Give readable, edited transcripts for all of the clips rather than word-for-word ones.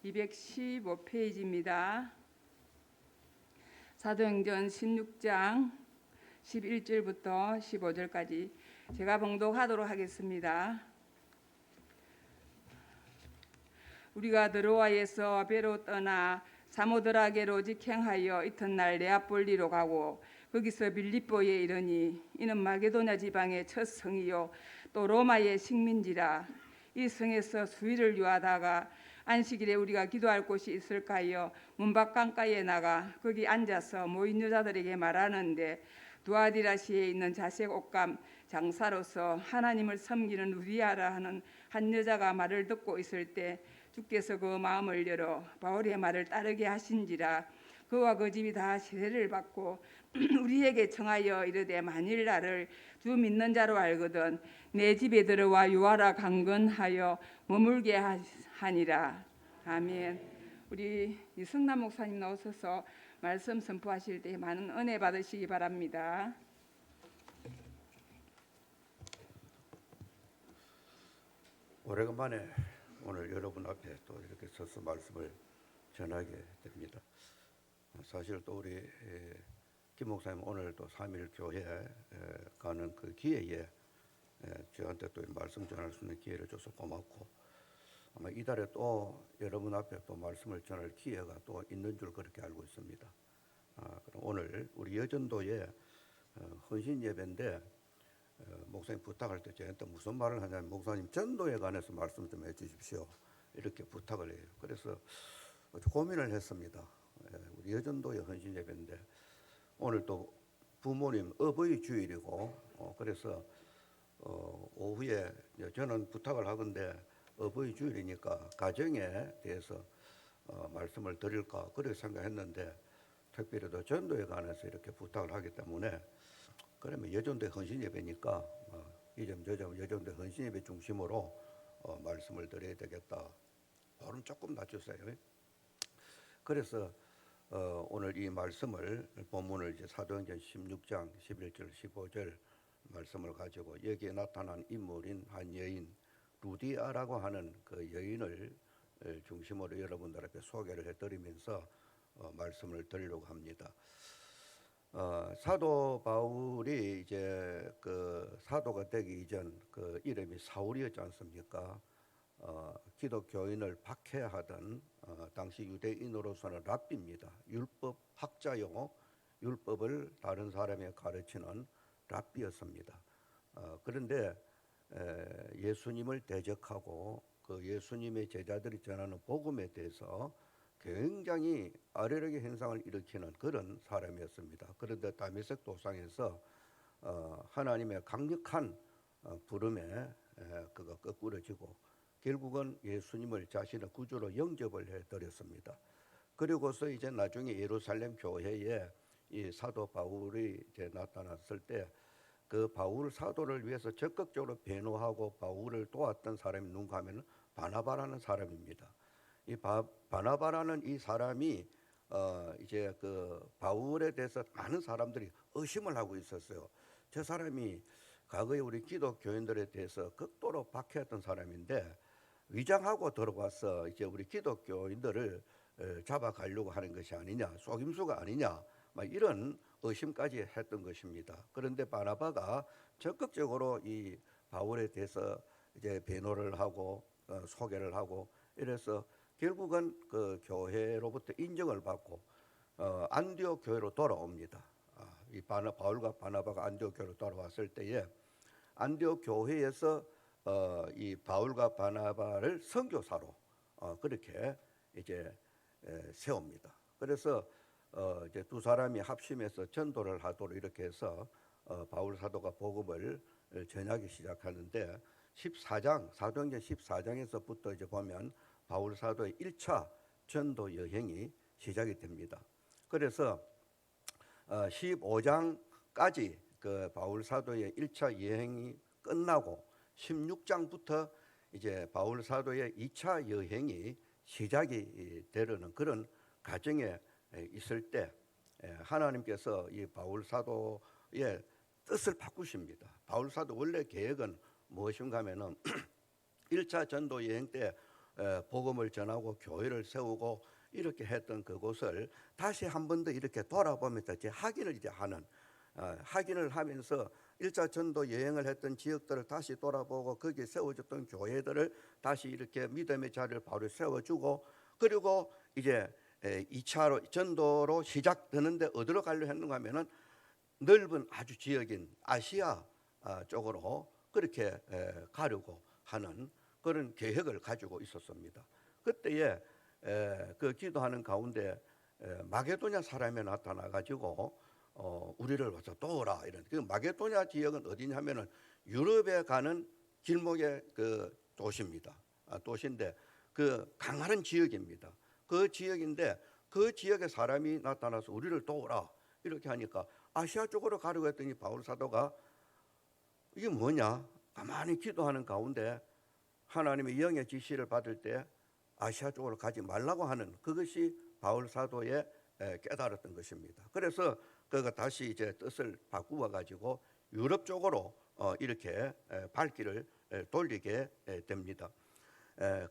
215페이지입니다. 사도행전 16장 11절부터 15절까지 제가 봉독하도록 하겠습니다. 우리가 드로아에서 배로 떠나 사모드라게로 직행하여 이튿날 네아폴리로 가고 거기서 빌립보에 이르니 이는 마게도냐 지방의 첫 성이요 또 로마의 식민지라. 이 성에서 수일을 유하다가 안식일에 우리가 기도할 곳이 있을까 하여 문밖 강가에 나가 거기 앉아서 모인 여자들에게 말하는데 두아디라시에 있는 자색 옷감 장사로서 하나님을 섬기는 루디아라 하는 한 여자가 말을 듣고 있을 때 주께서 그 마음을 열어 바울의 말을 따르게 하신지라. 그와 그 집이 다 세례를 받고 우리에게 청하여 이르되 만일 나를 주 믿는 자로 알거든 내 집에 들어와 유하라 강건하여 머물게 하니라. 아멘. 우리 이승남 목사님 나오셔서 말씀 선포하실 때 많은 은혜 받으시기 바랍니다. 오래간만에 오늘 여러분 앞에 또 이렇게 서서 말씀을 전하게 됩니다. 사실 또 우리 김 목사님 오늘 또 3일 교회 가는 그 기회에 저한테 또 말씀 전할 수 있는 기회를 줘서 고맙고, 아마 이달에 또 여러분 앞에 또 말씀을 전할 기회가 또 있는 줄 그렇게 알고 있습니다. 그럼 오늘 우리 여전도의 헌신 예배인데 목사님 부탁할 때 저한테 무슨 말을 하냐면 목사님 전도에 관해서 말씀 좀 해주십시오 이렇게 부탁을 해요. 그래서 고민을 했습니다. 우리 여전도의 헌신 예배인데 오늘 또 부모님 어버이 주일이고 그래서 오후에 저는 부탁을 하건데 어버이 주일이니까 가정에 대해서 말씀을 드릴까 그렇게 생각했는데 특별히도 전도에 관해서 이렇게 부탁을 하기 때문에 그러면 여전도 헌신 예배니까 이 점 저 점 여전도 헌신 예배 중심으로 말씀을 드려야 되겠다. 발음 조금 낮추세요. 그래서 오늘 이 말씀을 본문을 이제 사도행전 16장 11절 15절 말씀을 가지고 여기에 나타난 인물인 한 여인 루디아라고 하는 그 여인을 중심으로 여러분들 앞에 소개를 해드리면서 말씀을 드리려고 합니다. 사도 바울이 이제 그 사도가 되기 이전 그 이름이 사울이었지 않습니까? 기독교인을 박해하던 당시 유대인으로서는 랍비입니다. 율법 학자요, 율법을 다른 사람에 가르치는 랍비였습니다. 그런데 예수님을 대적하고 그 예수님의 제자들이 전하는 복음에 대해서 굉장히 아래력의 현상을 일으키는 그런 사람이었습니다. 그런데 다메섹 도상에서 하나님의 강력한 부름에 그가 거꾸러지고 결국은 예수님을 자신의 구주로 영접을 해드렸습니다. 그리고서 이제 나중에 예루살렘 교회에 이 사도 바울이 이제 나타났을 때 그 바울 사도를 위해서 적극적으로 변호하고 바울을 도왔던 사람이 누군가 하면 바나바라는 사람입니다. 이 바나바라는 이 사람이 이제 그 바울에 대해서 많은 사람들이 의심을 하고 있었어요. 저 사람이 과거에 우리 기독교인들에 대해서 극도로 박해했던 사람인데 위장하고 들어와서 이제 우리 기독교인들을 잡아가려고 하는 것이 아니냐, 속임수가 아니냐, 막 이런 의심까지 했던 것입니다. 그런데 바나바가 적극적으로 이 바울에 대해서 이제 변호를 하고 소개를 하고 이래서 결국은 그 교회로부터 인정을 받고 안디옥 교회로 돌아옵니다. 이 바울과 바나바가 안디옥 교회로 돌아왔을 때에 안디옥 교회에서 이 바울과 바나바를 선교사로 그렇게 이제 세웁니다. 그래서 이제 두 사람이 합심해서 전도를 하도록 이렇게 해서 바울 사도가 복음을 전하기 시작하는데 14장 사도행전 14장에서부터 이제 보면 바울 사도의 1차 전도 여행이 시작이 됩니다. 그래서 15장까지 그 바울 사도의 1차 여행이 끝나고 16장부터 이제 바울 사도의 2차 여행이 시작이 되려는 그런 과정에 있을 때 하나님께서 이 바울 사도의 뜻을 바꾸십니다. 바울 사도 원래 계획은 무엇인가 하면은 1차 전도 여행 때 복음을 전하고 교회를 세우고 이렇게 했던 그곳을 다시 한 번 더 이렇게 돌아보면서 이제 확인을 이제 하는 확인을 하면서 1차 전도 여행을 했던 지역들을 다시 돌아보고 거기에 세워졌던 교회들을 다시 이렇게 믿음의 자리를 바로 세워주고 그리고 이제 2차로 전도로 시작되는데 어디로 가려 했는가 하면은 넓은 아주 지역인 아시아 쪽으로 그렇게 가려고 하는 그런 계획을 가지고 있었습니다. 그때에 그 기도하는 가운데 마게도냐 사람이 나타나 가지고 우리를 와서 도우라 이런. 그 마게도냐 지역은 어디냐면은 유럽에 가는 길목의 그 도시입니다. 도시인데 그 강하는 지역입니다. 그 지역인데 그 지역의 사람이 나타나서 우리를 도우라 이렇게 하니까 아시아 쪽으로 가려고 했더니 바울 사도가 이게 뭐냐? 가만히 기도하는 가운데 하나님의 영의 지시를 받을 때 아시아 쪽으로 가지 말라고 하는 그것이 바울 사도의 깨달았던 것입니다. 그래서 그가 다시 이제 뜻을 바꾸어 가지고 유럽 쪽으로 이렇게 발길을 돌리게 됩니다.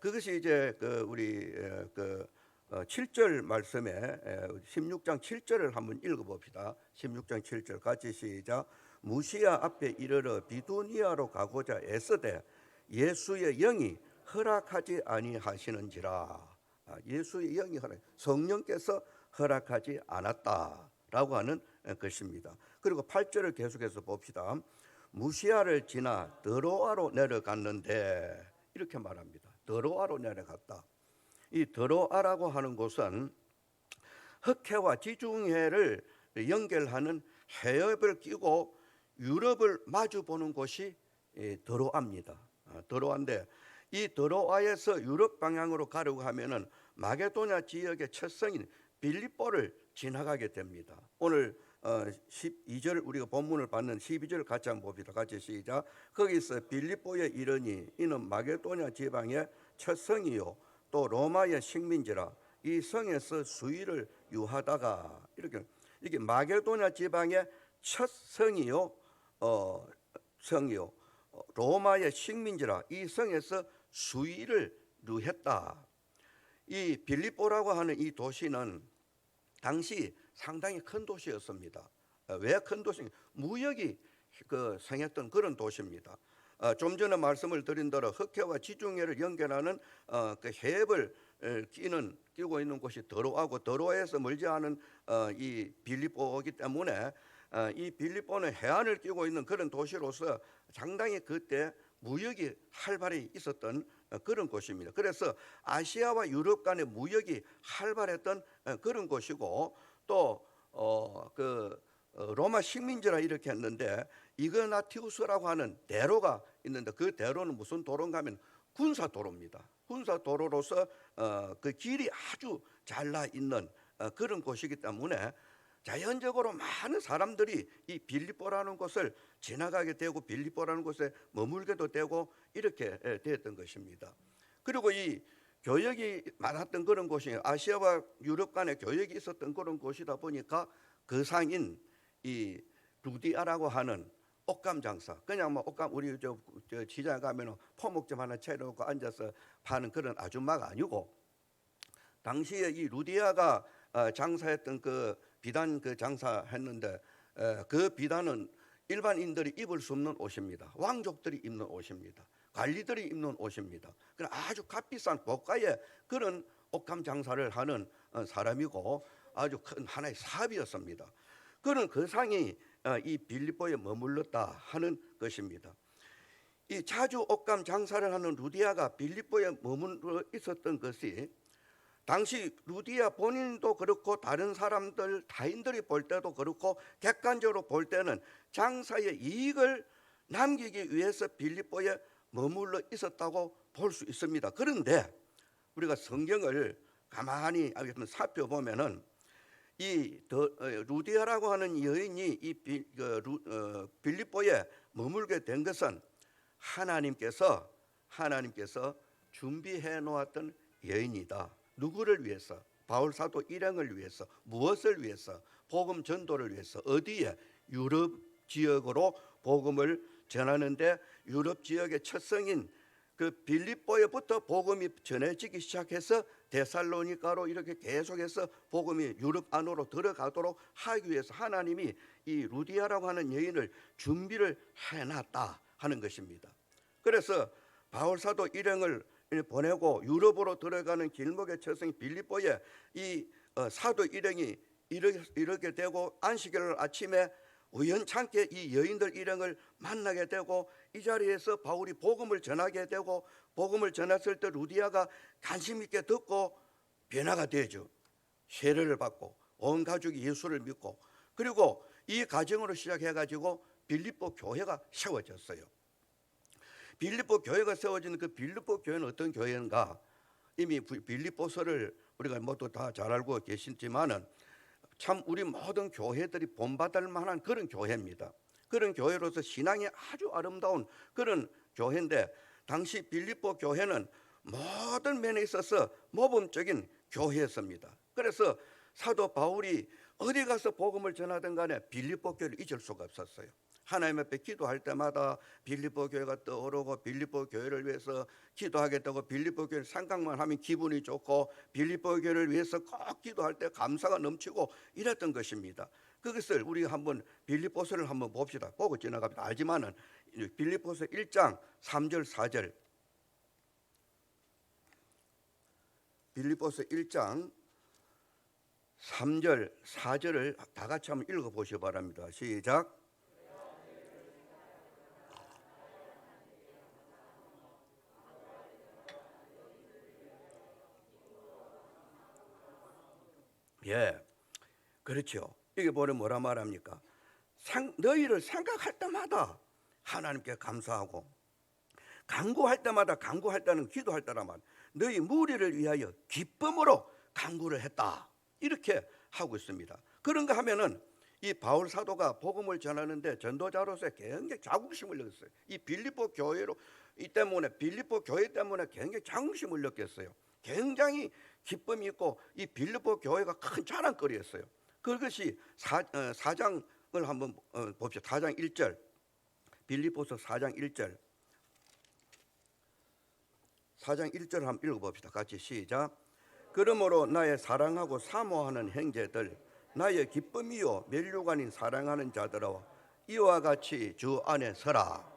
그것이 이제 그 우리 그 7절 말씀에 16장 7절을 한번 읽어봅시다. 16장 7절 같이 시작. 무시아 앞에 이르러 비두니아로 가고자 애쓰되 예수의 영이 허락하지 아니하시는지라. 예수의 영이 성령께서 허락하지 않았다라고 하는 것입니다. 그리고 8절을 계속해서 봅시다. 무시아를 지나 드로아로 내려갔는데 이렇게 말합니다. 드로아로 내려갔다. 이 드로아라고 하는 곳은 흑해와 지중해를 연결하는 해협을 끼고 유럽을 마주 보는 곳이 드로아입니다. 드로아인데 이 드로아에서 유럽 방향으로 가려고 하면은 마게도냐 지역의 첫 성인 빌립보를 지나가게 됩니다. 오늘 12절 우리가 본문을 받는 12절 같이 한번 봅시다. 같이 시작. 거기서 빌립보에 이르니 이는 마게도냐 지방의 첫 성이요 또 로마의 식민지라. 이 성에서 수일을 유하다가 이렇게 마게도냐 지방의 첫 성이요 성이요 로마의 식민지라. 이 성에서 수일을 누했다. 이 빌립보라고 하는 이 도시는 당시 상당히 큰 도시였습니다. 왜 큰 도시? 무역이 생했던 그런 도시입니다. 좀 전에 말씀을 드린 대로 흑해와 지중해를 연결하는 그 해협을 끼고 있는 곳이 드로아고 드로아에서 멀지 않은 이 빌립보이기 때문에 이 빌립보는 해안을 끼고 있는 그런 도시로서 상당히 그때 무역이 활발히 있었던 그런 곳입니다. 그래서 아시아와 유럽 간의 무역이 활발했던 그런 곳이고 또 로마 식민지라 이렇게 했는데 이그나티우스라고 하는 대로가 있는데 그 대로는 무슨 도로인가 하면 군사도로입니다. 군사도로로서 그 길이 아주 잘 나 있는 그런 곳이기 때문에 자연적으로 많은 사람들이 이 빌립보라는 곳을 지나가게 되고 빌립보라는 곳에 머물게도 되고 이렇게 되었던 것입니다. 그리고 이 교역이 많았던 그런 곳이 아시아와 유럽 간에 교역이 있었던 그런 곳이다 보니까 그 상인 이 루디아라고 하는 옷감 장사, 그냥 뭐 옷감 우리 저 시장에 가면 포목점 하나 차려놓고 앉아서 파는 그런 아줌마가 아니고 당시에 이 루디아가 장사했던 그 비단 그 장사했는데 그 비단은 일반인들이 입을 수 없는 옷입니다. 왕족들이 입는 옷입니다. 관리들이 입는 옷입니다. 그런 아주 값비싼 고가의 그런 옷감 장사를 하는 사람이고 아주 큰 하나의 사업이었습니다. 그는 그 상이 이 빌립보에 머물렀다 하는 것입니다. 이 자주 옷감 장사를 하는 루디아가 빌립보에 머물러 있었던 것이 당시 루디아 본인도 그렇고 다른 사람들 타인들이 볼 때도 그렇고 객관적으로 볼 때는 장사의 이익을 남기기 위해서 빌립보에 머물러 있었다고 볼 수 있습니다. 그런데 우리가 성경을 가만히 살펴보면은 이 루디아라고 하는 여인이 이 빌립보에 머물게 된 것은 하나님께서 준비해 놓았던 여인이다. 누구를 위해서? 바울 사도 일행을 위해서. 무엇을 위해서? 복음 전도를 위해서. 어디에? 유럽 지역으로 복음을 전하는데 유럽 지역의 첫 성인 그 빌립보에부터 복음이 전해지기 시작해서 데살로니가로 이렇게 계속해서 복음이 유럽 안으로 들어가도록 하기 위해서 하나님이 이 루디아라고 하는 여인을 준비를 해놨다 하는 것입니다. 그래서 바울 사도 일행을 보내고 유럽으로 들어가는 길목의 처성이 빌립보에 이 사도 일행이 이르게 되고 안식일 아침에 우연찮게 이 여인들 일행을 만나게 되고 이 자리에서 바울이 복음을 전하게 되고 복음을 전했을 때 루디아가 관심 있게 듣고 변화가 되죠. 세례를 받고 온 가족이 예수를 믿고 그리고 이 과정으로 시작해가지고 빌립보 교회가 세워졌어요. 빌립보 교회가 세워지는 그 빌립보 교회는 어떤 교회인가? 이미 빌립보서를 우리가 모두 다 잘 알고 계시지만은 참 우리 모든 교회들이 본받을 만한 그런 교회입니다. 그런 교회로서 신앙이 아주 아름다운 그런 교회인데 당시 빌립보 교회는 모든 면에 있어서 모범적인 교회였습니다. 그래서 사도 바울이 어디 가서 복음을 전하든 간에 빌립보 교회를 잊을 수가 없었어요. 하나님 앞에 기도할 때마다 빌립보 교회가 떠오르고 빌립보 교회를 위해서 기도하게 되고 빌립보 교회를 생각만 하면 기분이 좋고 빌립보 교회를 위해서 꼭 기도할 때 감사가 넘치고 이랬던 것입니다. 그것을 우리가 한번 빌립보서를 한번 봅시다. 보고 지나갑니다. 알지만은 빌립보서 1장 3절 4절 빌립보서 1장 3절 4절을 다 같이 한번 읽어보시기 바랍니다. 시작. 예, 그렇죠. 이게 보면 뭐라 말합니까? 너희를 생각할 때마다 하나님께 감사하고 간구할 때마다 간구할 때는 기도할 때라만 너희 무리를 위하여 기쁨으로 간구를 했다. 이렇게 하고 있습니다. 그런가 하면은 이 바울 사도가 복음을 전하는데 전도자로서 굉장히 자긍심을 느꼈어요. 이 빌립보 교회로 이 때문에 빌립보 교회 때문에 굉장히 자긍심을 느꼈어요. 굉장히 기쁨이 있고 이 빌립보 교회가 큰 자랑거리였어요. 그것이 4장을 한번 봅시다. 4장 1절 빌립보서 4장 1절 4장 1절 한번 읽어봅시다. 같이 시작. 그러므로 나의 사랑하고 사모하는 형제들 나의 기쁨이요 면류관인 사랑하는 자들아 이와 같이 주 안에 서라.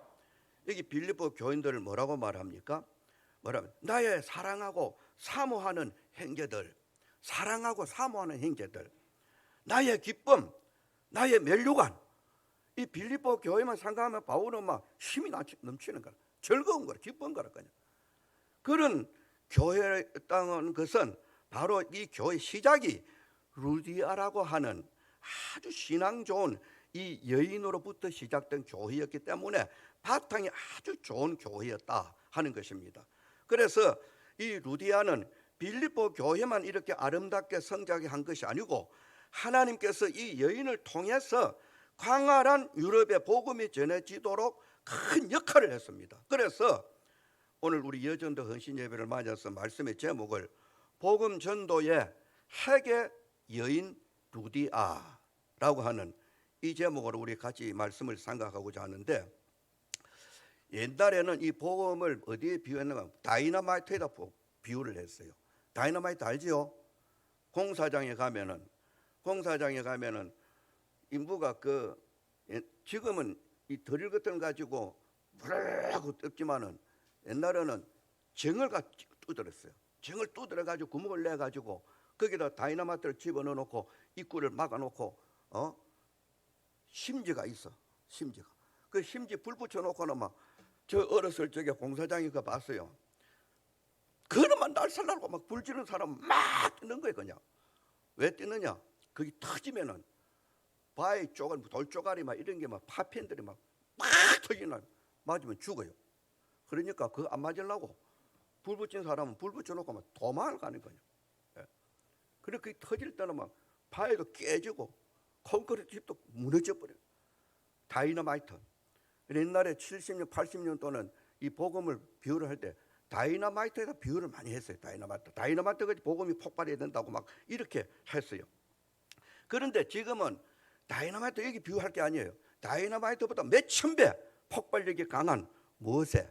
여기 빌립보 교인들을 뭐라고 말합니까? 뭐라면 나의 사랑하고 사모하는 형제들, 사랑하고 사모하는 형제들, 나의 기쁨, 나의 면류관. 이 빌립보 교회만 생각하면 바울은 막 힘이 넘치는 거라, 즐거운 거라, 기쁜 거라 그냥. 그런 교회였다는 것은 바로 이 교회 시작이 루디아라고 하는 아주 신앙 좋은 이 여인으로부터 시작된 교회였기 때문에 바탕이 아주 좋은 교회였다 하는 것입니다. 그래서 이 루디아는 빌립보 교회만 이렇게 아름답게 성장하게 한 것이 아니고 하나님께서 이 여인을 통해서 광활한 유럽의 복음이 전해지도록 큰 역할을 했습니다. 그래서 오늘 우리 여전도 헌신 예배를 맞아서 말씀의 제목을 복음 전도의 핵의 여인 루디아라고 하는 이 제목으로 우리 같이 말씀을 생각하고자 하는데, 옛날에는 이 복음을 어디에 비유했는가? 다이너마이트에다 비유를 했어요. 다이너마이트 알지요? 공사장에 가면은 인부가 지금은 이 드릴 같은 거 가지고 무르르 뜯지만은 옛날에는 정을 두드렸어요. 정을 두드려 가지고 구멍을 내 가지고 거기다 다이너마이트를 집어넣어 놓고 입구를 막아 놓고 심지가 있어. 심지가. 그 심지 불 붙여 놓고는 막 저 어렸을 적에 공사장에 그 봤어요. 그놈만 날살나고 막 불 지르는 사람 막 뛰는 거예요, 그냥. 왜 뛰느냐? 거기 터지면은 바위 쪼가리, 돌 쪼가리 막 이런 게 막 파편들이 막 터지나 맞으면 죽어요. 그러니까 그거 안 맞으려고 불 붙인 사람은 불 붙여놓고 막 도망을 가는 거예요. 예. 그렇게 터질 때는 막 바위도 깨지고 콘크리트 집도 무너져 버려요. 다이너마이트. 옛날에 70년, 80년도는 이 복음을 비유를 할 때 다이너마이트에다 비유를 많이 했어요. 다이너마이트가 복음이 폭발해야 된다고 막 이렇게 했어요. 그런데 지금은 다이너마이트 여기 비유할 게 아니에요. 다이너마이트보다 몇천 배 폭발력이 강한 무엇에?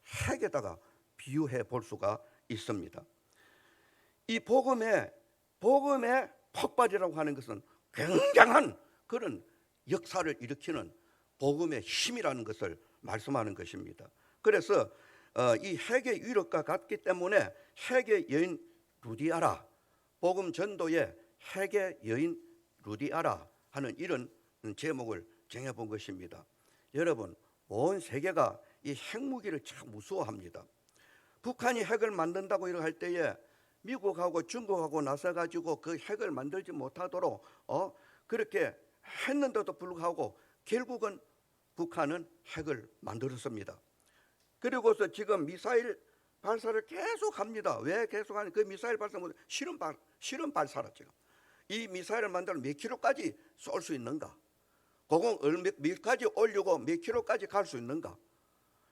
핵에다가 비유해 볼 수가 있습니다. 이 복음의 폭발이라고 하는 것은 굉장한 그런 역사를 일으키는 복음의 힘이라는 것을 말씀하는 것입니다. 그래서 이 핵의 위력과 같기 때문에 핵의 여인 루디아라, 복음 전도의 핵의 여인 루디아라 하는 이런 제목을 정해본 것입니다. 여러분, 온 세계가 이 핵무기를 참 무서워합니다. 북한이 핵을 만든다고 이렇게 할 때에 미국하고 중국하고 나서가지고 그 핵을 만들지 못하도록 그렇게 했는데도 불구하고 결국은 북한은 핵을 만들었습니다. 그리고서 지금 미사일 발사를 계속합니다. 왜 계속하는? 그 미사일 발사는 실험 발사라. 지금 이 미사일을 만들면 몇 킬로까지 쏠 수 있는가? 그거 몇까지 올리고 몇 킬로까지 갈 수 있는가?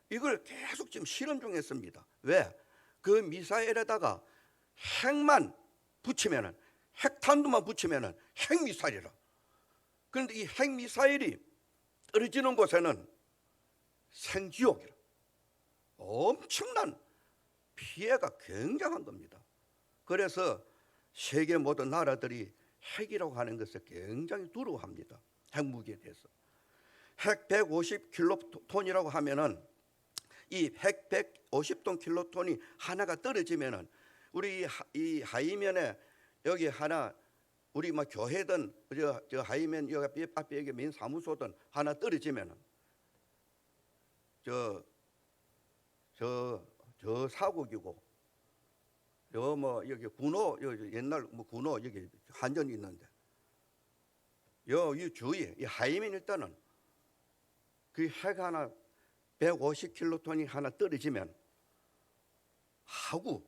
이걸 계속 지금 실험 중에 있습니다. 왜? 그 미사일에다가 핵만 붙이면은, 핵탄두만 붙이면은 핵미사일이라. 그런데 이 핵미사일이 떨어지는 곳에는 생지옥이라. 엄청난 피해가 굉장한 겁니다. 그래서 세계 모든 나라들이 핵이라고 하는 것을 굉장히 두려워합니다. 핵무기에 대해서. 핵 150킬로톤이라고 하면은 이 핵 150톤 킬로톤이 하나가 떨어지면은 우리 이 하이면에 여기 하나 우리 뭐 교회든 저 하이면 여기 앞에 여기 메인 사무소든 하나 떨어지면은 저 사국이고 저 뭐 여기 군호 여기 옛날 뭐 군호 여기 한전이 있는데 이 주위에 이 하이면 일단은 그 핵 하나 150킬로톤이 하나 떨어지면 하구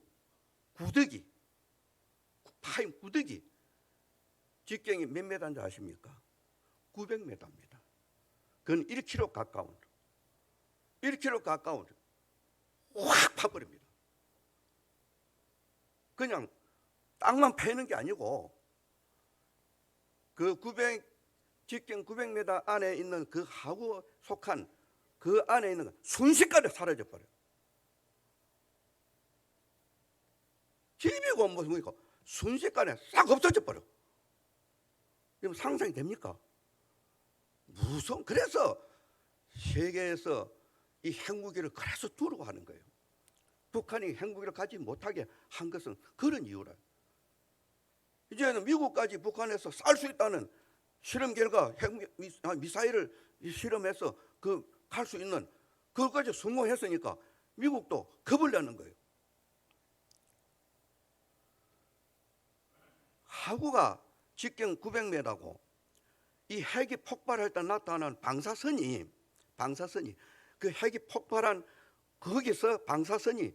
구더기 파인 구더기 직경이 몇 메다인지 아십니까? 900m입니다. 그건 1km 가까운 1km 가까운 확 파버립니다. 그냥 땅만 패는 게 아니고 그 직경 900m 안에 있는 그 하구에 속한 그 안에 있는 순식간에 사라져 버려요. 집이고 뭐니까 순식간에 싹 없어져 버려. 이거 상상이 됩니까? 무서운. 그래서 세계에서 이 핵무기를 그래서 두려워하는 거예요. 북한이 핵무기를 가지 못하게 한 것은 그런 이유라. 이제는 미국까지 북한에서 쌀 수 있다는 실험 결과 미사일을 실험해서 갈 수 있는 그것까지 성공했으니까 미국도 겁을 내는 거예요. 하구가 직경 900m고 이 핵이 폭발할 때 나타나는 방사선이 그 핵이 폭발한 거기서 방사선이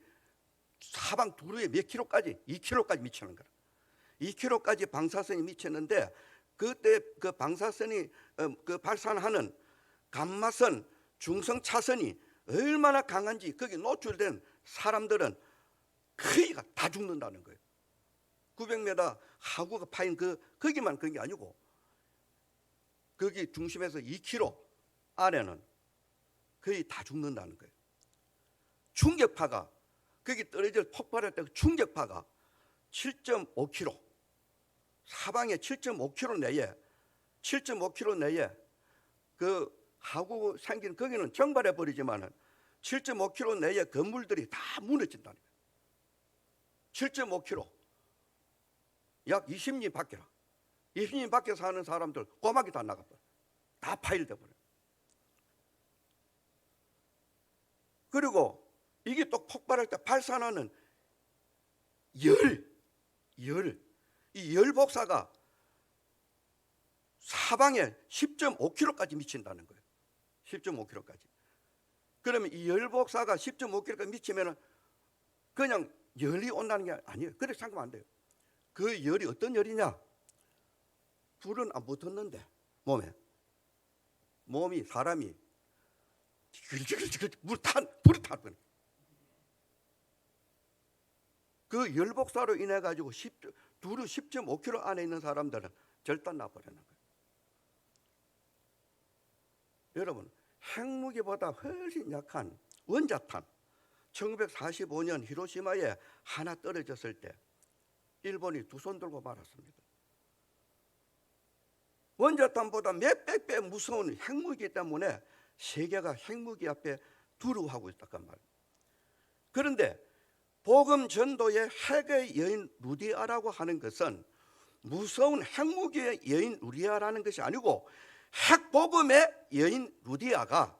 사방 두루에 몇 킬로까지 2킬로까지 미치는 거라. 2킬로까지 방사선이 미치는데 그때 그 방사선이 그 발산하는 감마선 중성차선이 얼마나 강한지 거기 노출된 사람들은 거의가 다 죽는다는 거예요. 900m 하구가 파인 거기만 그런 게 아니고 거기 중심에서 2km 안에는 거의 다 죽는다는 거예요. 충격파가 거기 떨어질 폭발할 때 충격파가 7.5km 사방에 7.5km 내에 그 하구 생긴 거기는 정발해 버리지만은 7.5km 내에 건물들이 다 무너진다는 거예요. 7.5km 약 20리 밖이라. 20리 밖에 사는 사람들 꼬막이 다 나가버려. 다 파일돼 버려. 그리고 이게 또 폭발할 때 발산하는 이 열 복사가 사방에 10.5km까지 미친다는 거예요. 10.5km까지. 그러면 이 열 복사가 10.5km까지 미치면은 그냥 열이 온다는 게 아니에요. 그렇게 생각하면 안 돼요. 그 열이 어떤 열이냐? 불은 안 붙었는데 몸이 사람이 불이 타버려. 그 열복사로 인해 가지고 두루 10.5km 안에 있는 사람들은 절단 나버리는 거예요. 여러분, 핵무기보다 훨씬 약한 원자탄, 1945년 히로시마에 하나 떨어졌을 때 일본이 두 손 들고 말았습니다. 원자탄보다 몇백 배 무서운 핵무기 때문에 세계가 핵무기 앞에 두려워하고 있다는 말이에요. 그런데 복음 전도의 핵의 여인 루디아라고 하는 것은 무서운 핵무기의 여인 루디아라는 것이 아니고 핵복음의 여인 루디아가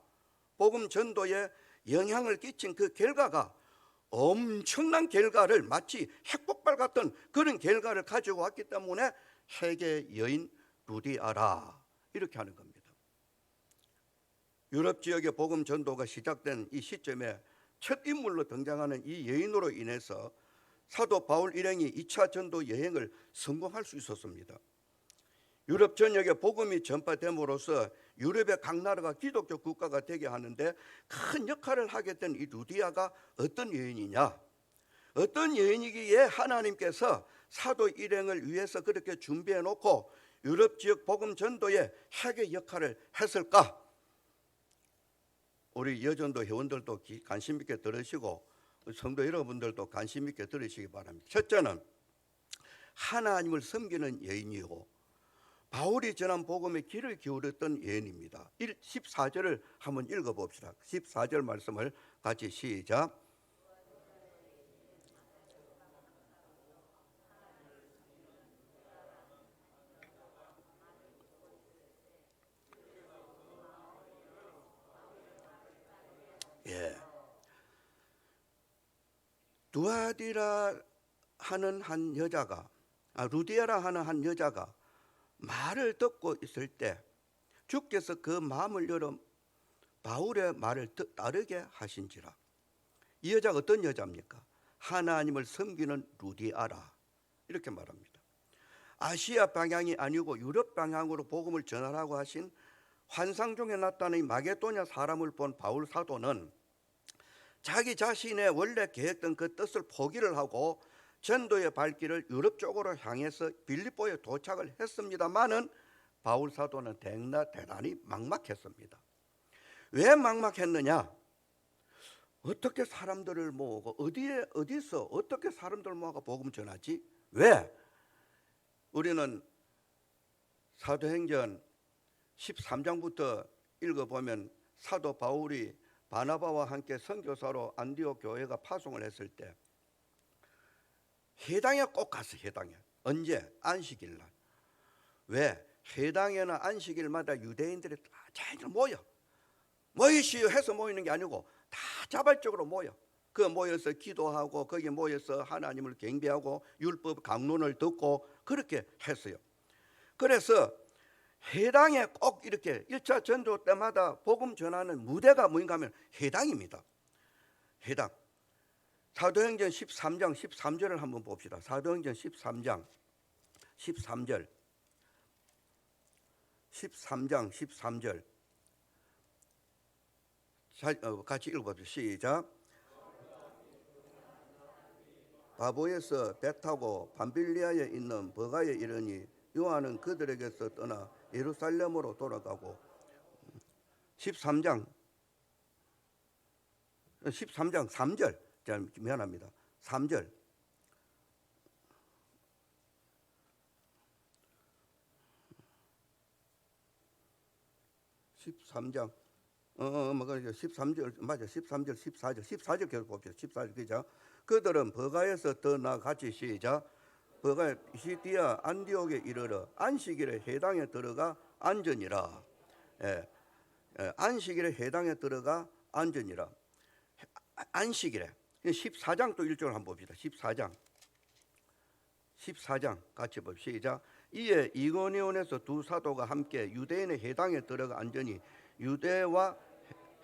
복음 전도에 영향을 끼친 그 결과가 엄청난 결과를 마치 핵폭발 같은 그런 결과를 가지고 왔기 때문에 핵의 여인 루디아라 이렇게 하는 겁니다. 유럽 지역의 복음 전도가 시작된 이 시점에 첫 인물로 등장하는 이 여인으로 인해서 사도 바울 일행이 2차 전도 여행을 성공할 수 있었습니다. 유럽 전역에 복음이 전파됨으로써 유럽의 각 나라가 기독교 국가가 되게 하는데 큰 역할을 하게 된 이 루디아가 어떤 여인이냐? 어떤 여인이기에 하나님께서 사도 일행을 위해서 그렇게 준비해 놓고 유럽 지역 복음 전도에 핵의 역할을 했을까? 우리 여전도 회원들도 관심 있게 들으시고 성도 여러분들도 관심 있게 들으시기 바랍니다. 첫째는 하나님을 섬기는 여인이고 바울이 전한 복음에 귀를 기울였던 여인입니다. 14절을 한번 읽어봅시다. 14절 말씀을 같이 시작. 예. 루디아라 하는 한 여자가 말을 듣고 있을 때 주께서 그 마음을 열어 바울의 말을 따르게 하신지라. 이 여자가 어떤 여자입니까? 하나님을 섬기는 루디아라 이렇게 말합니다. 아시아 방향이 아니고 유럽 방향으로 복음을 전하라고 하신 환상 중에 나타난 이 마게도냐 사람을 본 바울 사도는 자기 자신의 원래 계획된 그 뜻을 포기를 하고 전도의 발길을 유럽 쪽으로 향해서 빌립보에 도착을 했습니다마는 바울 사도는 대단히 막막했습니다. 왜 막막했느냐? 어떻게 사람들을 모으고 어디서 어떻게 사람들을 모아가 복음 전하지? 왜? 우리는 사도행전 13장부터 읽어보면 사도 바울이 바나바와 함께 선교사로 안디옥 교회가 파송을 했을 때 회당에 꼭 갔어. 회당에. 언제? 안식일 날. 왜? 회당에는 안식일마다 유대인들이 다 잘 모이시오 해서 모이는 게 아니고 다 자발적으로 모여. 그 모여서 기도하고 거기 모여서 하나님을 경배하고 율법 강론을 듣고 그렇게 했어요. 그래서 회당에 꼭 이렇게 1차 전도 때마다 복음 전하는 무대가 뭐인가 하면 회당입니다. 회당. 사도행전 13장 13절을 한번 봅시다. 사도행전 13장 13절 13장 13절 같이 읽어봅시다. 시작. 바보에서 배 타고 밤빌리아에 있는 버가에 이르니 요한은 그들에게서 떠나 예루살렘으로 돌아가고 13장 3절 미안합니다. 3절 13장 13절 맞아. 13절 14절 계속 봅시다. 14절 기자. 그들은 버가에서 떠나 같이 시작. 버가 시디아 안디옥에 이르러 안식일에 회당에 들어가 앉으니라. 안식일에 회당에 들어가 앉으니라. 안식일에 14장 또 1절을 한번 봅시다. 14장 같이 봅시다. 시작. 이에 이고니온에서 두 사도가 함께 유대인의 회당에 들어가 앉으니 유대와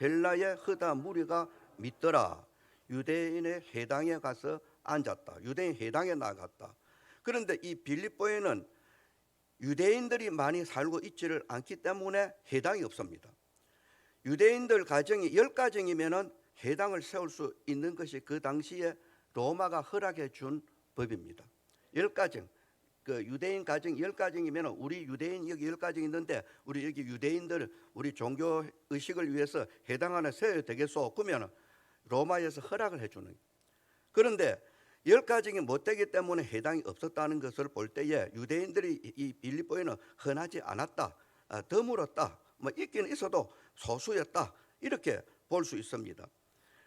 헬라의 흐다 무리가 믿더라. 유대인의 회당에 가서 앉았다. 유대인 회당에 나갔다. 그런데 이 빌립보에는 유대인들이 많이 살고 있지를 않기 때문에 회당이 없습니다. 유대인들 가정이 10가정이면 회당을 세울 수 있는 것이 그 당시에 로마가 허락해 준 법입니다. 10가정. 그 유대인 가정 10가정이면 우리 유대인 여기 10가정 있는데 우리 여기 유대인들 우리 종교 의식을 위해서 회당 하나 세워야 되겠소? 그러면 로마에서 허락을 해주는 거예요. 그런데 10가정이 못되기 때문에 해당이 없었다는 것을 볼 때에 유대인들이 이 빌립보에는 흔하지 않았다, 드물었다, 뭐 있기는 있어도 소수였다, 이렇게 볼 수 있습니다.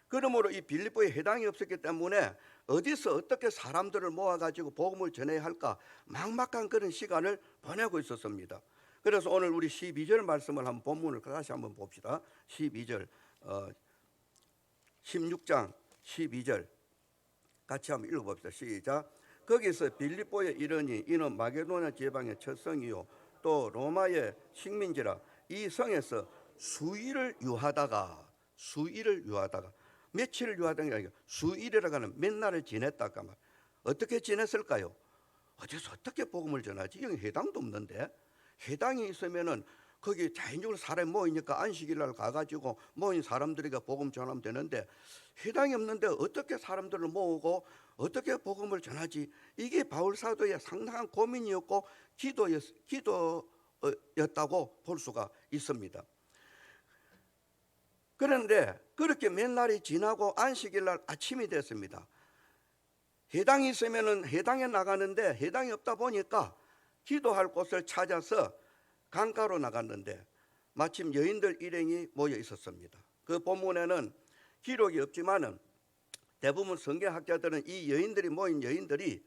그러므로 이 빌립보에 해당이 없었기 때문에 어디서 어떻게 사람들을 모아가지고 복음을 전해야 할까 막막한 그런 시간을 보내고 있었습니다. 그래서 오늘 우리 12절 말씀을 한번 본문을 다시 한번 봅시다. 12절 16장 12절 같이 한번 읽어봅시다. 시작. 거기서 빌립보에 이르니 이는 마게도냐 지방의 첫 성이요 또 로마의 식민지라. 이 성에서 수일을 유하다가 며칠을 유하다는 게 아니라 수일이라고 하는 몇 날을 지냈다가 말. 어떻게 지냈을까요? 어디서 어떻게 복음을 전하지? 여기 해당도 없는데. 해당이 있으면은 거기 자연적으로 사람이 모이니까 안식일 날 가가지고 모인 사람들에게 복음 전하면 되는데 해당이 없는데 어떻게 사람들을 모으고 어떻게 복음을 전하지? 이게 바울 사도의 상당한 고민이었고 기도였다고 볼 수가 있습니다. 그런데 그렇게 몇 날이 지나고 안식일 날 아침이 됐습니다. 해당이 있으면은 해당에 나가는데 해당이 없다 보니까 기도할 곳을 찾아서 강가로 나갔는데 마침 여인들 일행이 모여 있었습니다. 그 본문에는 기록이 없지만은 대부분 성경학자들은 이 여인들이 모인 여인들이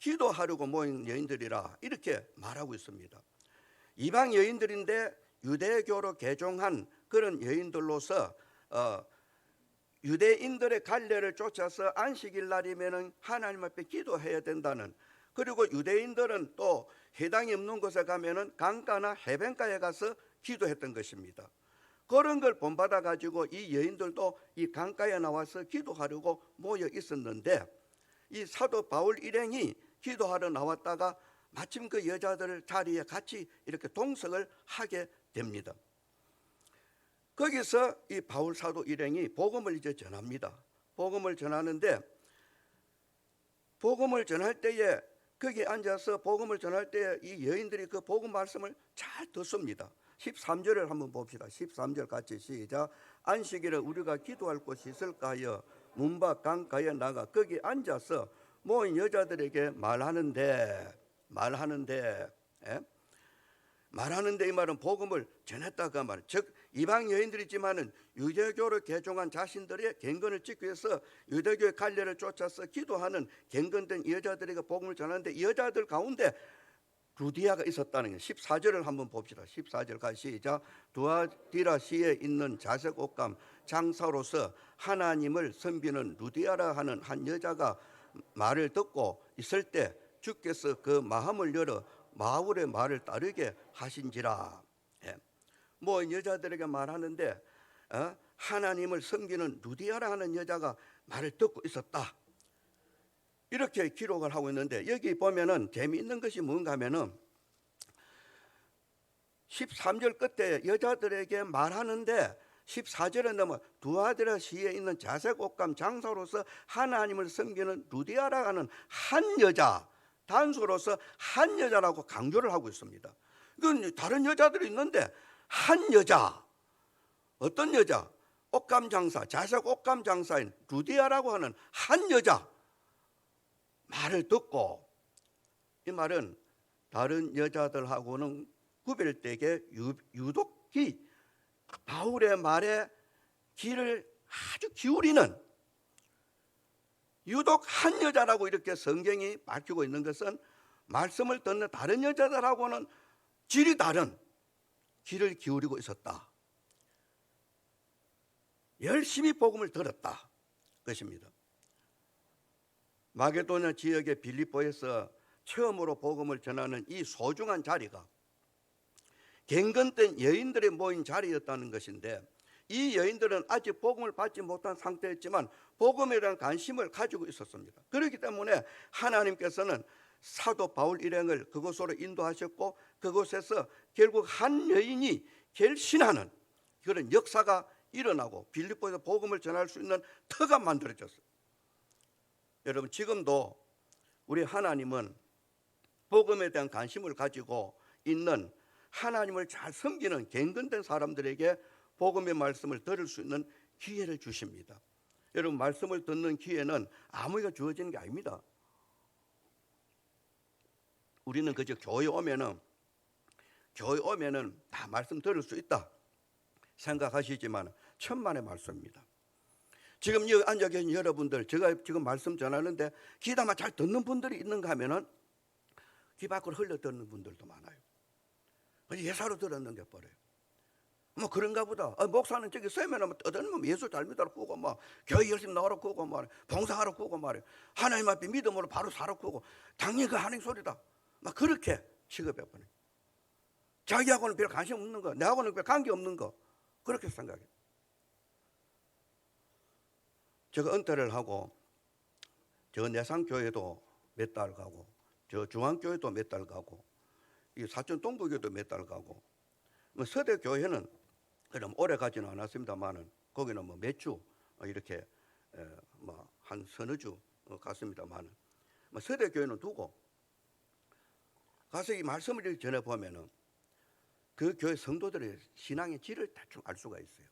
기도하려고 모인 여인들이라 이렇게 말하고 있습니다. 이방 여인들인데 유대교로 개종한 그런 여인들로서 유대인들의 갈례를 쫓아서 안식일 날이면은 하나님 앞에 기도해야 된다는, 그리고 유대인들은 또 해당이 없는 곳에 가면은 강가나 해변가에 가서 기도했던 것입니다. 그런 걸 본받아 가지고 이 여인들도 이 강가에 나와서 기도하려고 모여 있었는데 이 사도 바울 일행이 기도하러 나왔다가 마침 그 여자들 자리에 같이 이렇게 동석을 하게 됩니다. 거기서 이 바울 사도 일행이 복음을 이제 전합니다. 복음을 전하는데 복음을 전할 때에 거기 앉아서 복음을 전할 때 이 여인들이 그 복음 말씀을 잘 듣습니다. 13절을 한번 봅시다. 13절 같이 시작. 안식일에 우리가 기도할 곳이 있을까 하여 문 밖 강가에 나가 거기 앉아서 모인 여자들에게 말하는데 이 말은 복음을 전했다가 말. 즉 이방 여인들이지만은 유대교로 개종한 자신들의 경건을 지키기 위해서 유대교의 갈례를 쫓아서 기도하는 경건된 여자들에게 복음을 전하는데 이 여자들 가운데 루디아가 있었다는 게 14절을 한번 봅시다. 14절 같이 시작. 두아디라시에 있는 자색 옷감 장사로서 하나님을 섬기는 루디아라 하는 한 여자가 말을 듣고 있을 때 주께서 그 마음을 열어 바울의 말을 따르게 하신지라. 뭐 여자들에게 말하는데 하나님을 섬기는 루디아라 하는 여자가 말을 듣고 있었다. 이렇게 기록을 하고 있는데 여기 보면은 재미있는 것이 뭔가 하면은 13절 끝에 여자들에게 말하는데 14절에 넘어 두아디라시에 있는 자색 옷감 장사로서 하나님을 섬기는 루디아라 하는 한 여자, 단수로서 한 여자라고 강조를 하고 있습니다. 이건 다른 여자들이 있는데 한 여자, 어떤 여자? 옷감 장사, 자색 옷감 장사인 루디아라고 하는 한 여자 말을 듣고, 이 말은 다른 여자들하고는 구별되게 유독히 바울의 말에 귀를 아주 기울이는, 유독 한 여자라고 이렇게 성경이 밝히고 있는 것은 말씀을 듣는 다른 여자들하고는 질이 다른 귀를 기울이고 있었다. 열심히 복음을 들었다 것입니다. 마게도냐 지역의 빌립보에서 처음으로 복음을 전하는 이 소중한 자리가 경건된 여인들이 모인 자리였다는 것인데 이 여인들은 아직 복음을 받지 못한 상태였지만 복음에 대한 관심을 가지고 있었습니다. 그렇기 때문에 하나님께서는 사도 바울 일행을 그곳으로 인도하셨고 그곳에서 결국 한 여인이 결신하는 그런 역사가 일어나고 빌립보에서 복음을 전할 수 있는 터가 만들어졌어요. 여러분 지금도 우리 하나님은 복음에 대한 관심을 가지고 있는 하나님을 잘 섬기는 경건된 사람들에게 복음의 말씀을 들을 수 있는 기회를 주십니다. 여러분, 말씀을 듣는 기회는 아무에게 주어지는 게 아닙니다. 우리는 그저 교회 오면은 다 말씀 들을 수 있다 생각하시지만 천만의 말씀입니다. 지금 여기 앉아 계신 여러분들, 제가 지금 말씀 전하는데 귀담아 잘 듣는 분들이 있는가 하면은 귀 밖으로 흘려 듣는 분들도 많아요. 예사로 들었는데 버려요. 뭐 그런가 보다. 목사는 저기 세면하면 떠드는 예수 잘 믿으라고 꾸고 뭐 교회 열심히 나오라고 꾸고 말해, 봉사하라고 꾸고 말해, 하나님 앞에 믿음으로 바로 살라고 꾸고, 당연히 그 하나님 소리다 막 그렇게 취급해버려요. 자기하고는 별 관심 없는 거, 내하고는 별 관계 없는 거, 그렇게 생각해요. 제가 은퇴를 하고 저 내상교회도 몇 달 가고, 저 중앙교회도 몇 달 가고, 이 사천 동부교회도 몇 달 가고, 뭐 서대교회는 그럼 오래 가지는 않았습니다만은 거기는 뭐 몇 주 이렇게 뭐 한 서너 주 갔습니다만은, 뭐 서대교회는 두고 가서 이 말씀을 전해 보면은 그 교회 성도들의 신앙의 질을 대충 알 수가 있어요.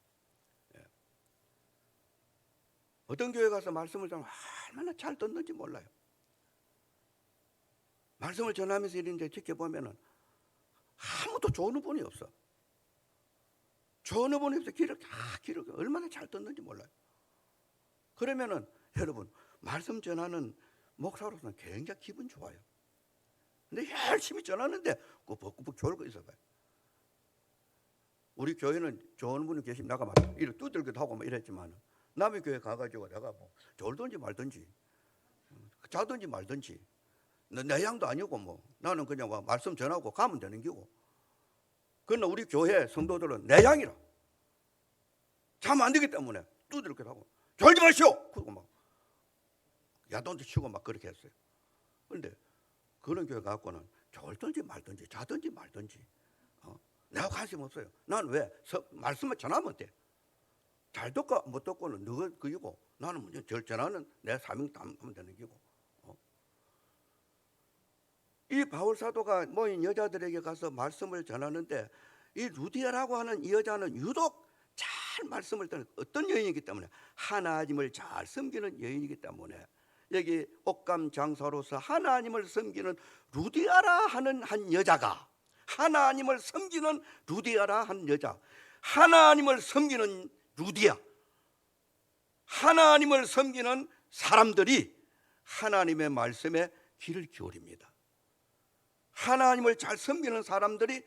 어떤 교회 가서 말씀을 전하면 얼마나 잘 듣는지 몰라요. 말씀을 전하면서 이런데 지켜보면은 아무도 좋은 분이 없어. 좋은 분이 없어. 길을 얼마나 잘 듣는지 몰라요. 그러면은 여러분, 말씀 전하는 목사로서는 굉장히 기분 좋아요. 근데 열심히 전하는데 꾸벅꾸벅 졸고 있어봐요. 우리 교회는 좋은 분이 계시면 내가 막 이렇게 두들기도 하고 막 이랬지만, 남의 교회 가가지고 내가 뭐 졸든지 말든지 자든지 말든지 내 양도 아니고 뭐 나는 그냥 와 말씀 전하고 가면 되는 기고. 그러나 우리 교회 성도들은 내 양이라 자면 안 되기 때문에 두들기도 하고 졸지 마시오 그러고 막 야단도 치고 막 그렇게 했어요. 그런데 그런 교회 갖고는 졸든지 말든지 자든지 말든지 내가 관심 없어요. 난 왜? 말씀을 전하면 돼. 잘 듣고 못 듣고는 너가 그이고, 나는 전하는 내 사명 하면 되는 기고. 이 바울 사도가 모인 여자들에게 가서 말씀을 전하는데, 이 루디아라고 하는 이 여자는 유독 잘 말씀을 듣는 어떤 여인이기 때문에, 하나님을 잘 섬기는 여인이기 때문에, 여기 옥감 장사로서 하나님을 섬기는 루디아라 하는 한 여자가, 하나님을 섬기는 루디아라 하는 여자, 하나님을 섬기는 루디아, 하나님을 섬기는 사람들이 하나님의 말씀에 귀를 기울입니다. 하나님을 잘 섬기는 사람들이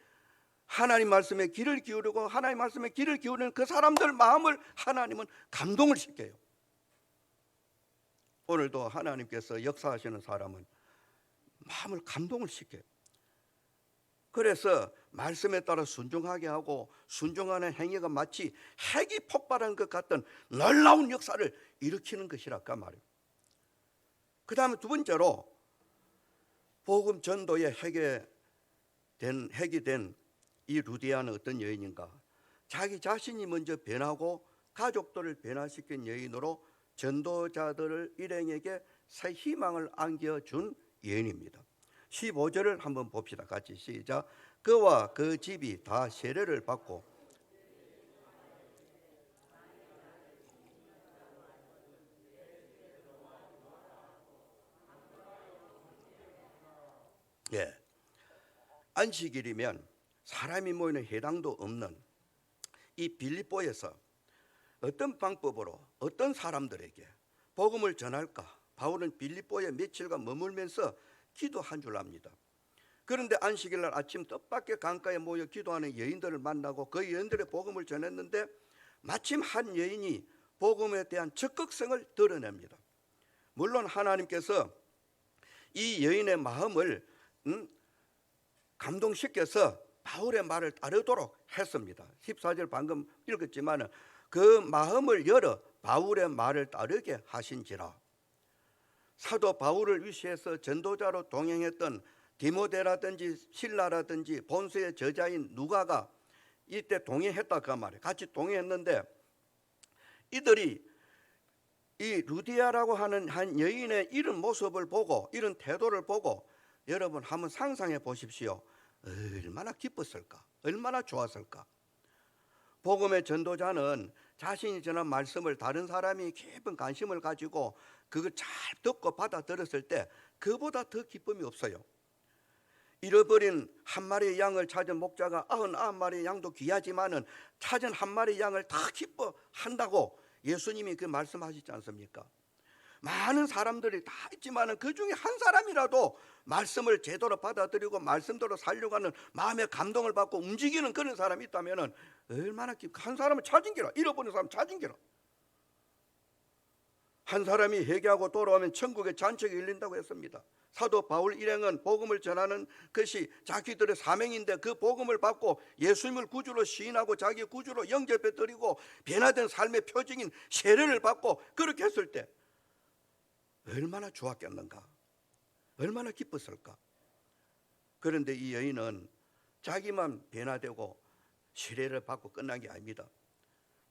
하나님 말씀에 귀를 기울이고, 하나님 말씀에 귀를 기울이는 그 사람들 마음을 하나님은 감동을 시켜요. 오늘도 하나님께서 역사하시는 사람은 마음을 감동을 시켜요. 그래서 말씀에 따라 순종하게 하고, 순종하는 행위가 마치 핵이 폭발한 것 같던 놀라운 역사를 일으키는 것이랄까 말이에요. 그 다음에 두 번째로, 복음 전도의 핵이 된 이 루디아는 어떤 여인인가? 자기 자신이 먼저 변하고 가족들을 변화시킨 여인으로 전도자들을 일행에게 새 희망을 안겨준 여인입니다. 15절을 한번 봅시다. 같이 시작. 그와 그 집이 다 세례를 받고 안식일이면 사람이 모이는 회당도 없는 이 빌립보에서 어떤 방법으로 어떤 사람들에게 복음을 전할까? 바울은 빌립보에 며칠간 머물면서 기도한 줄 압니다. 그런데 안식일날 아침 뜻밖의 강가에 모여 기도하는 여인들을 만나고 그 여인들의 복음을 전했는데, 마침 한 여인이 복음에 대한 적극성을 드러냅니다. 물론 하나님께서 이 여인의 마음을 감동시켜서 바울의 말을 따르도록 했습니다. 14절 방금 읽었지만 그 마음을 열어 바울의 말을 따르게 하신지라. 사도 바울을 위시해서 전도자로 동행했던 디모데라든지 실라라든지 본서의 저자인 누가가 이때 동행했다 그 말이에요. 같이 동행했는데, 이들이 이 루디아라고 하는 한 여인의 이런 모습을 보고, 이런 태도를 보고, 여러분 한번 상상해 보십시오. 얼마나 기뻤을까? 얼마나 좋았을까? 복음의 전도자는 자신이 전한 말씀을 다른 사람이 깊은 관심을 가지고 그걸 잘 듣고 받아들였을 때 그보다 더 기쁨이 없어요. 잃어버린 한 마리의 양을 찾은 목자가 99마리의 양도 귀하지만은 찾은 한 마리의 양을 다 기뻐한다고 예수님이 그 말씀하시지 않습니까? 많은 사람들이 다 있지만은 그 중에 한 사람이라도 말씀을 제대로 받아들이고 말씀대로 살려고 하는 마음의 감동을 받고 움직이는 그런 사람이 있다면은 얼마나 한 사람을 찾은 게라, 잃어버린 사람 찾은 게라. 한 사람이 회개하고 돌아오면 천국의 잔치가 열린다고 했습니다. 사도 바울 일행은 복음을 전하는 것이 자기들의 사명인데 그 복음을 받고 예수님을 구주로 시인하고 자기 구주로 영접해 드리고 변화된 삶의 표징인 세례를 받고 그렇게 했을 때 얼마나 좋았겠는가, 얼마나 기뻤을까. 그런데 이 여인은 자기만 변화되고 세례를 받고 끝난 게 아닙니다.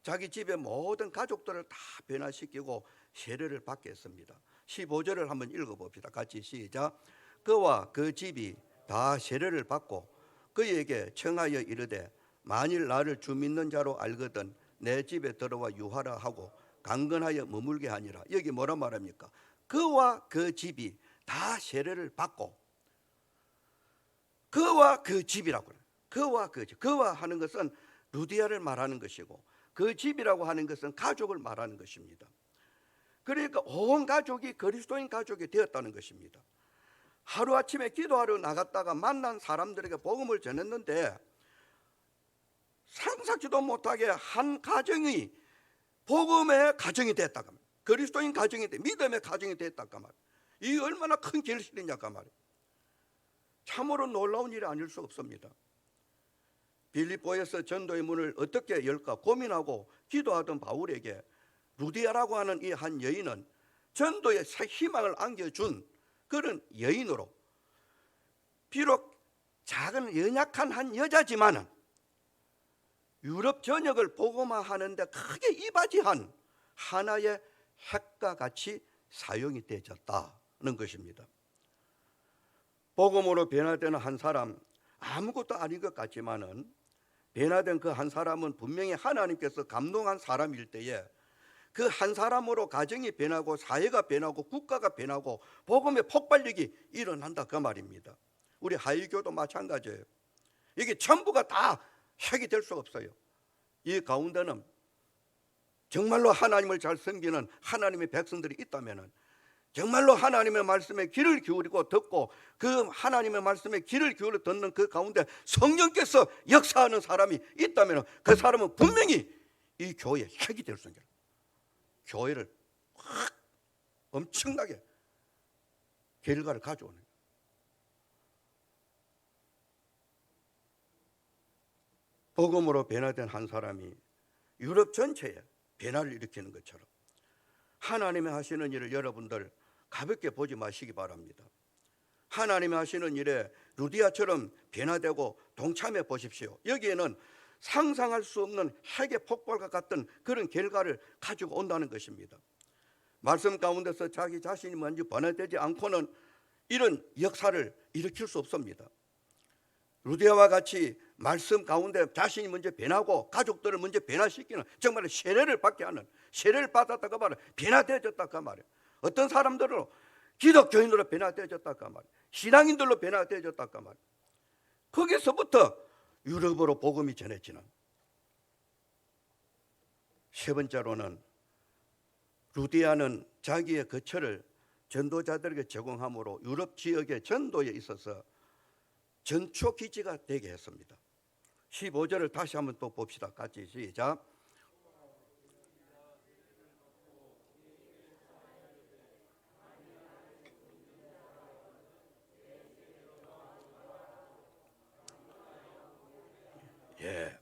자기 집의 모든 가족들을 다 변화시키고 세례를 받게 했습니다. 15절을 한번 읽어봅시다. 같이 시작. 그와 그 집이 다 세례를 받고 그에게 청하여 이르되 만일 나를 주 믿는 자로 알거든 내 집에 들어와 유하라 하고 강건하여 머물게 하니라. 여기 뭐라 말합니까? 그와 그 집이 다 세례를 받고, 그와 그 집이라고 해요. 그와 그 집. 그와 하는 것은 루디아를 말하는 것이고 그 집이라고 하는 것은 가족을 말하는 것입니다. 그러니까 온 가족이 그리스도인 가족이 되었다는 것입니다. 하루아침에 기도하러 나갔다가 만난 사람들에게 복음을 전했는데 상상치도 못하게 한 가정이 복음의 가정이 됐다고 합니다. 그리스도인 가정이 돼, 믿음의 가정이 됐다고 말이에요. 이게 얼마나 큰 결실이냐고 말이에요. 참으로 놀라운 일이 아닐 수 없습니다. 빌립보에서 전도의 문을 어떻게 열까 고민하고 기도하던 바울에게 루디아라고 하는 이 한 여인은 전도의 새 희망을 안겨준 그런 여인으로, 비록 작은 연약한 한 여자지만은 유럽 전역을 복음화하는데 크게 이바지한 하나의 핵과 같이 사용이 되어졌다는 것입니다. 복음으로 변화되는 한 사람, 아무것도 아닌 것 같지만은 변화된 그 한 사람은 분명히 하나님께서 감동한 사람일 때에 그 한 사람으로 가정이 변하고 사회가 변하고 국가가 변하고 복음의 폭발력이 일어난다 그 말입니다. 우리 하이교도 마찬가지예요. 이게 전부가 다 핵이 될 수 없어요. 이 가운데는 정말로 하나님을 잘 섬기는 하나님의 백성들이 있다면은, 정말로 하나님의 말씀에 귀를 기울이고 듣고 그 하나님의 말씀에 귀를 기울여 듣는 그 가운데 성령께서 역사하는 사람이 있다면 그 사람은 분명히 이 교회의 핵이 될 수 있는 거예요. 교회를 확 엄청나게 결과를 가져오는 거예요. 복음으로 변화된 한 사람이 유럽 전체에 변화를 일으키는 것처럼 하나님이 하시는 일을 여러분들 가볍게 보지 마시기 바랍니다. 하나님이 하시는 일에 루디아처럼 변화되고 동참해 보십시오. 여기에는 상상할 수 없는 핵의 폭발과 같은 그런 결과를 가지고 온다는 것입니다. 말씀 가운데서 자기 자신이 먼저 변화되지 않고는 이런 역사를 일으킬 수 없습니다. 루디아와 같이 말씀 가운데 자신이 먼저 변하고 가족들을 먼저 변화시키는, 정말 세례를 받게 하는, 세례를 받았다고 말해 변화되어졌다고 말해. 어떤 사람들은 기독교인으로 변화되어졌다고 말해, 신앙인들로 변화되어졌다고 말해. 거기서부터 유럽으로 복음이 전해지는. 세 번째로는 루디아는 자기의 거처를 전도자들에게 제공함으로 유럽 지역의 전도에 있어서 전초 기지가 되게 했습니다. 15절을 다시 한번 또 봅시다. 같이 시작. 예,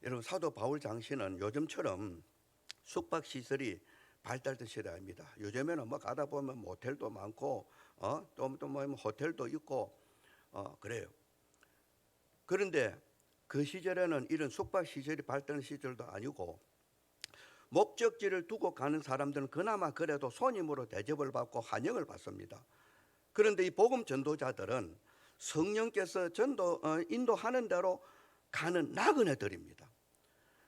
여러분 사도 바울 장씨는 요즘처럼 숙박 시설이 발달된 시대입니다. 요즘에는 뭐 가다 보면 모텔도 많고 또 뭐 호텔도 있고 그래요. 그런데 그 시절에는 이런 숙박 시설이 발달한 시절도 아니고 목적지를 두고 가는 사람들은 그나마 그래도 손님으로 대접을 받고 환영을 받습니다. 그런데 이 복음 전도자들은 성령께서 인도하는 대로 가는 나그네들입니다.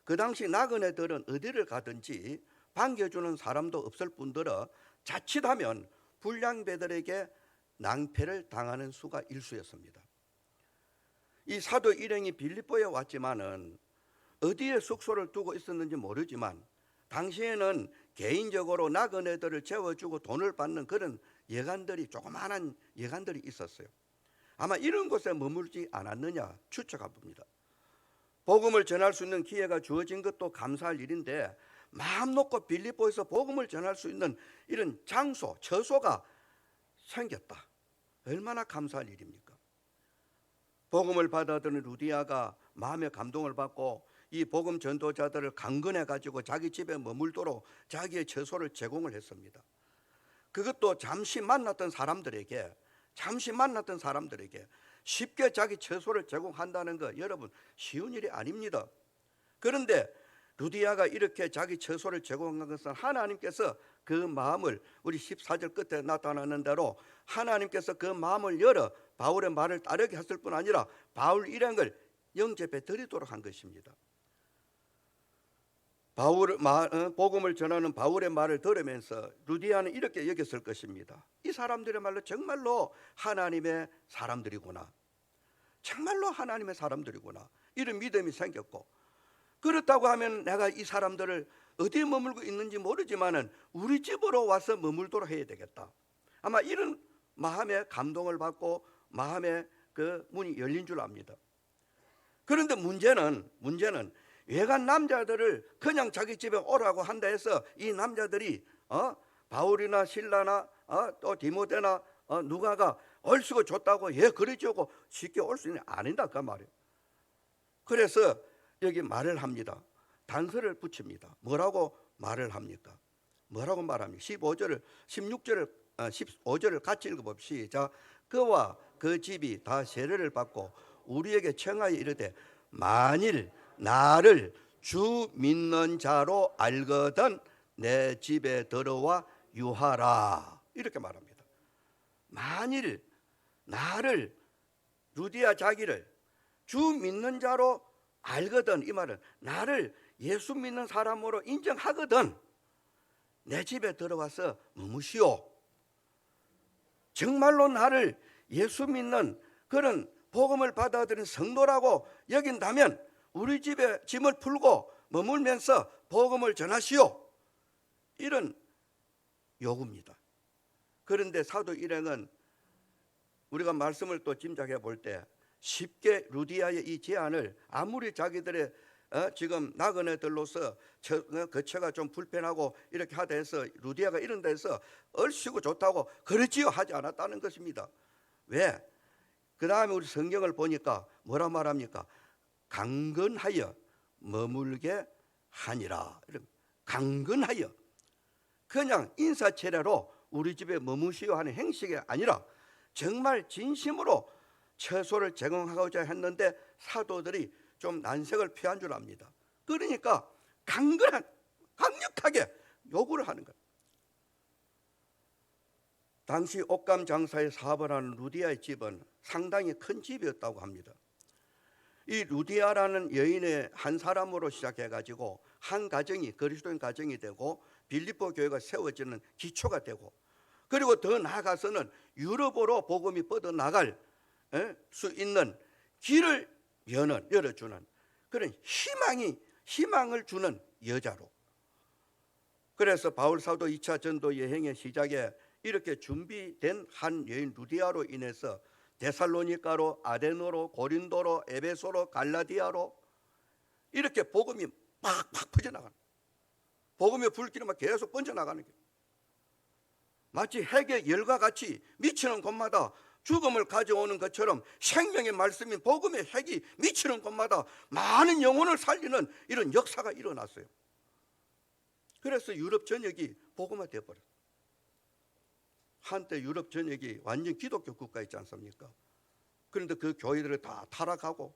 그 당시 나그네들은 어디를 가든지 반겨주는 사람도 없을 뿐더러 자칫하면 불량배들에게 낭패를 당하는 수가 일수였습니다. 이 사도 일행이 빌립보에 왔지만은 어디에 숙소를 두고 있었는지 모르지만 당시에는 개인적으로 나그네들을 재워주고 돈을 받는 그런 여관들이, 조그마한 여관들이 있었어요. 아마 이런 곳에 머물지 않았느냐 추측해 봅니다. 복음을 전할 수 있는 기회가 주어진 것도 감사할 일인데 마음 놓고 빌립보에서 복음을 전할 수 있는 이런 장소, 처소가 생겼다. 얼마나 감사할 일입니까? 복음을 받아들인 루디아가 마음의 감동을 받고 이 복음 전도자들을 강건해 가지고 자기 집에 머물도록 자기의 처소를 제공을 했습니다. 그것도 잠시 만났던 사람들에게 쉽게 자기 처소를 제공한다는 거 여러분 쉬운 일이 아닙니다. 그런데 루디아가 이렇게 자기 처소를 제공한 것은 하나님께서 그 마음을, 우리 14절 끝에 나타나는 대로 하나님께서 그 마음을 열어 바울의 말을 따르게 했을 뿐 아니라 바울 일행을 영접해 드리도록 한 것입니다. 복음을 전하는 바울의 말을 들으면서 루디아는 이렇게 여겼을 것입니다. 이 사람들의 말로 정말로 하나님의 사람들이구나. 정말로 하나님의 사람들이구나. 이런 믿음이 생겼고, 그렇다고 하면 내가 이 사람들을 어디에 머물고 있는지 모르지만은 우리 집으로 와서 머물도록 해야 되겠다. 아마 이런 마음의 감동을 받고 마음의 그 문이 열린 줄 압니다. 그런데 문제는 외간 남자들을 그냥 자기 집에 오라고 한다 해서 이 남자들이 바울이나 실라나 또 디모데나 누가가 얼씨구 줬다고 그러지고 쉽게 올 수 있는 아니다 그 말이에요. 그래서 여기 말을 합니다. 단서를 붙입니다. 뭐라고 말을 합니까? 뭐라고 말합니까? 15절을 같이 읽어봅시다. 그와 그 집이 다 세례를 받고 우리에게 청하여 이르되 만일 나를 주 믿는 자로 알거든 내 집에 들어와 유하라. 이렇게 말합니다. 만일 나를, 루디아 자기를 주 믿는 자로 알거든, 이 말은 나를 예수 믿는 사람으로 인정하거든 내 집에 들어와서 머무시오. 정말로 나를 예수 믿는 그런 복음을 받아들인 성도라고 여긴다면 우리 집에 짐을 풀고 머물면서 복음을 전하시오. 이런 요구입니다. 그런데 사도 일행은 우리가 말씀을 또 짐작해 볼 때 쉽게 루디아의 이 제안을, 아무리 자기들의 지금 나그네들로서 거처가 좀 불편하고 이렇게 하다 해서 루디아가 이런 데서 얼씨구 좋다고 그러지요 하지 않았다는 것입니다. 왜? 그 다음에 우리 성경을 보니까 뭐라 말합니까? 강건하여 머물게 하니라. 강건하여, 그냥 인사차례로 우리 집에 머무시오 하는 행식이 아니라 정말 진심으로 처소를 제공하고자 했는데 사도들이 좀 난색을 표한 줄 압니다. 그러니까 강력하게 요구를 하는 거예요. 당시 옷감 장사의 사업을 하는 루디아의 집은 상당히 큰 집이었다고 합니다. 이 루디아라는 여인의 한 사람으로 시작해가지고 한 가정이, 그리스도인 가정이 되고 빌립보 교회가 세워지는 기초가 되고, 그리고 더 나아가서는 유럽으로 복음이 뻗어나갈 수 있는 길을 열어주는 그런 희망을 주는 여자로. 그래서 바울 사도 2차 전도 여행의 시작에 이렇게 준비된 한 여인 루디아로 인해서 데살로니가로, 아데노로, 고린도로, 에베소로, 갈라디아로 이렇게 복음이 팍팍 퍼져나가는, 복음의 불길이 막 계속 번져나가는 게, 마치 핵의 열과 같이 미치는 곳마다 죽음을 가져오는 것처럼 생명의 말씀인 복음의 핵이 미치는 곳마다 많은 영혼을 살리는 이런 역사가 일어났어요. 그래서 유럽 전역이 복음화 되어버렸어요. 한때 유럽 전역이 완전 기독교 국가였지 않습니까? 그런데 그 교회들이 다 타락하고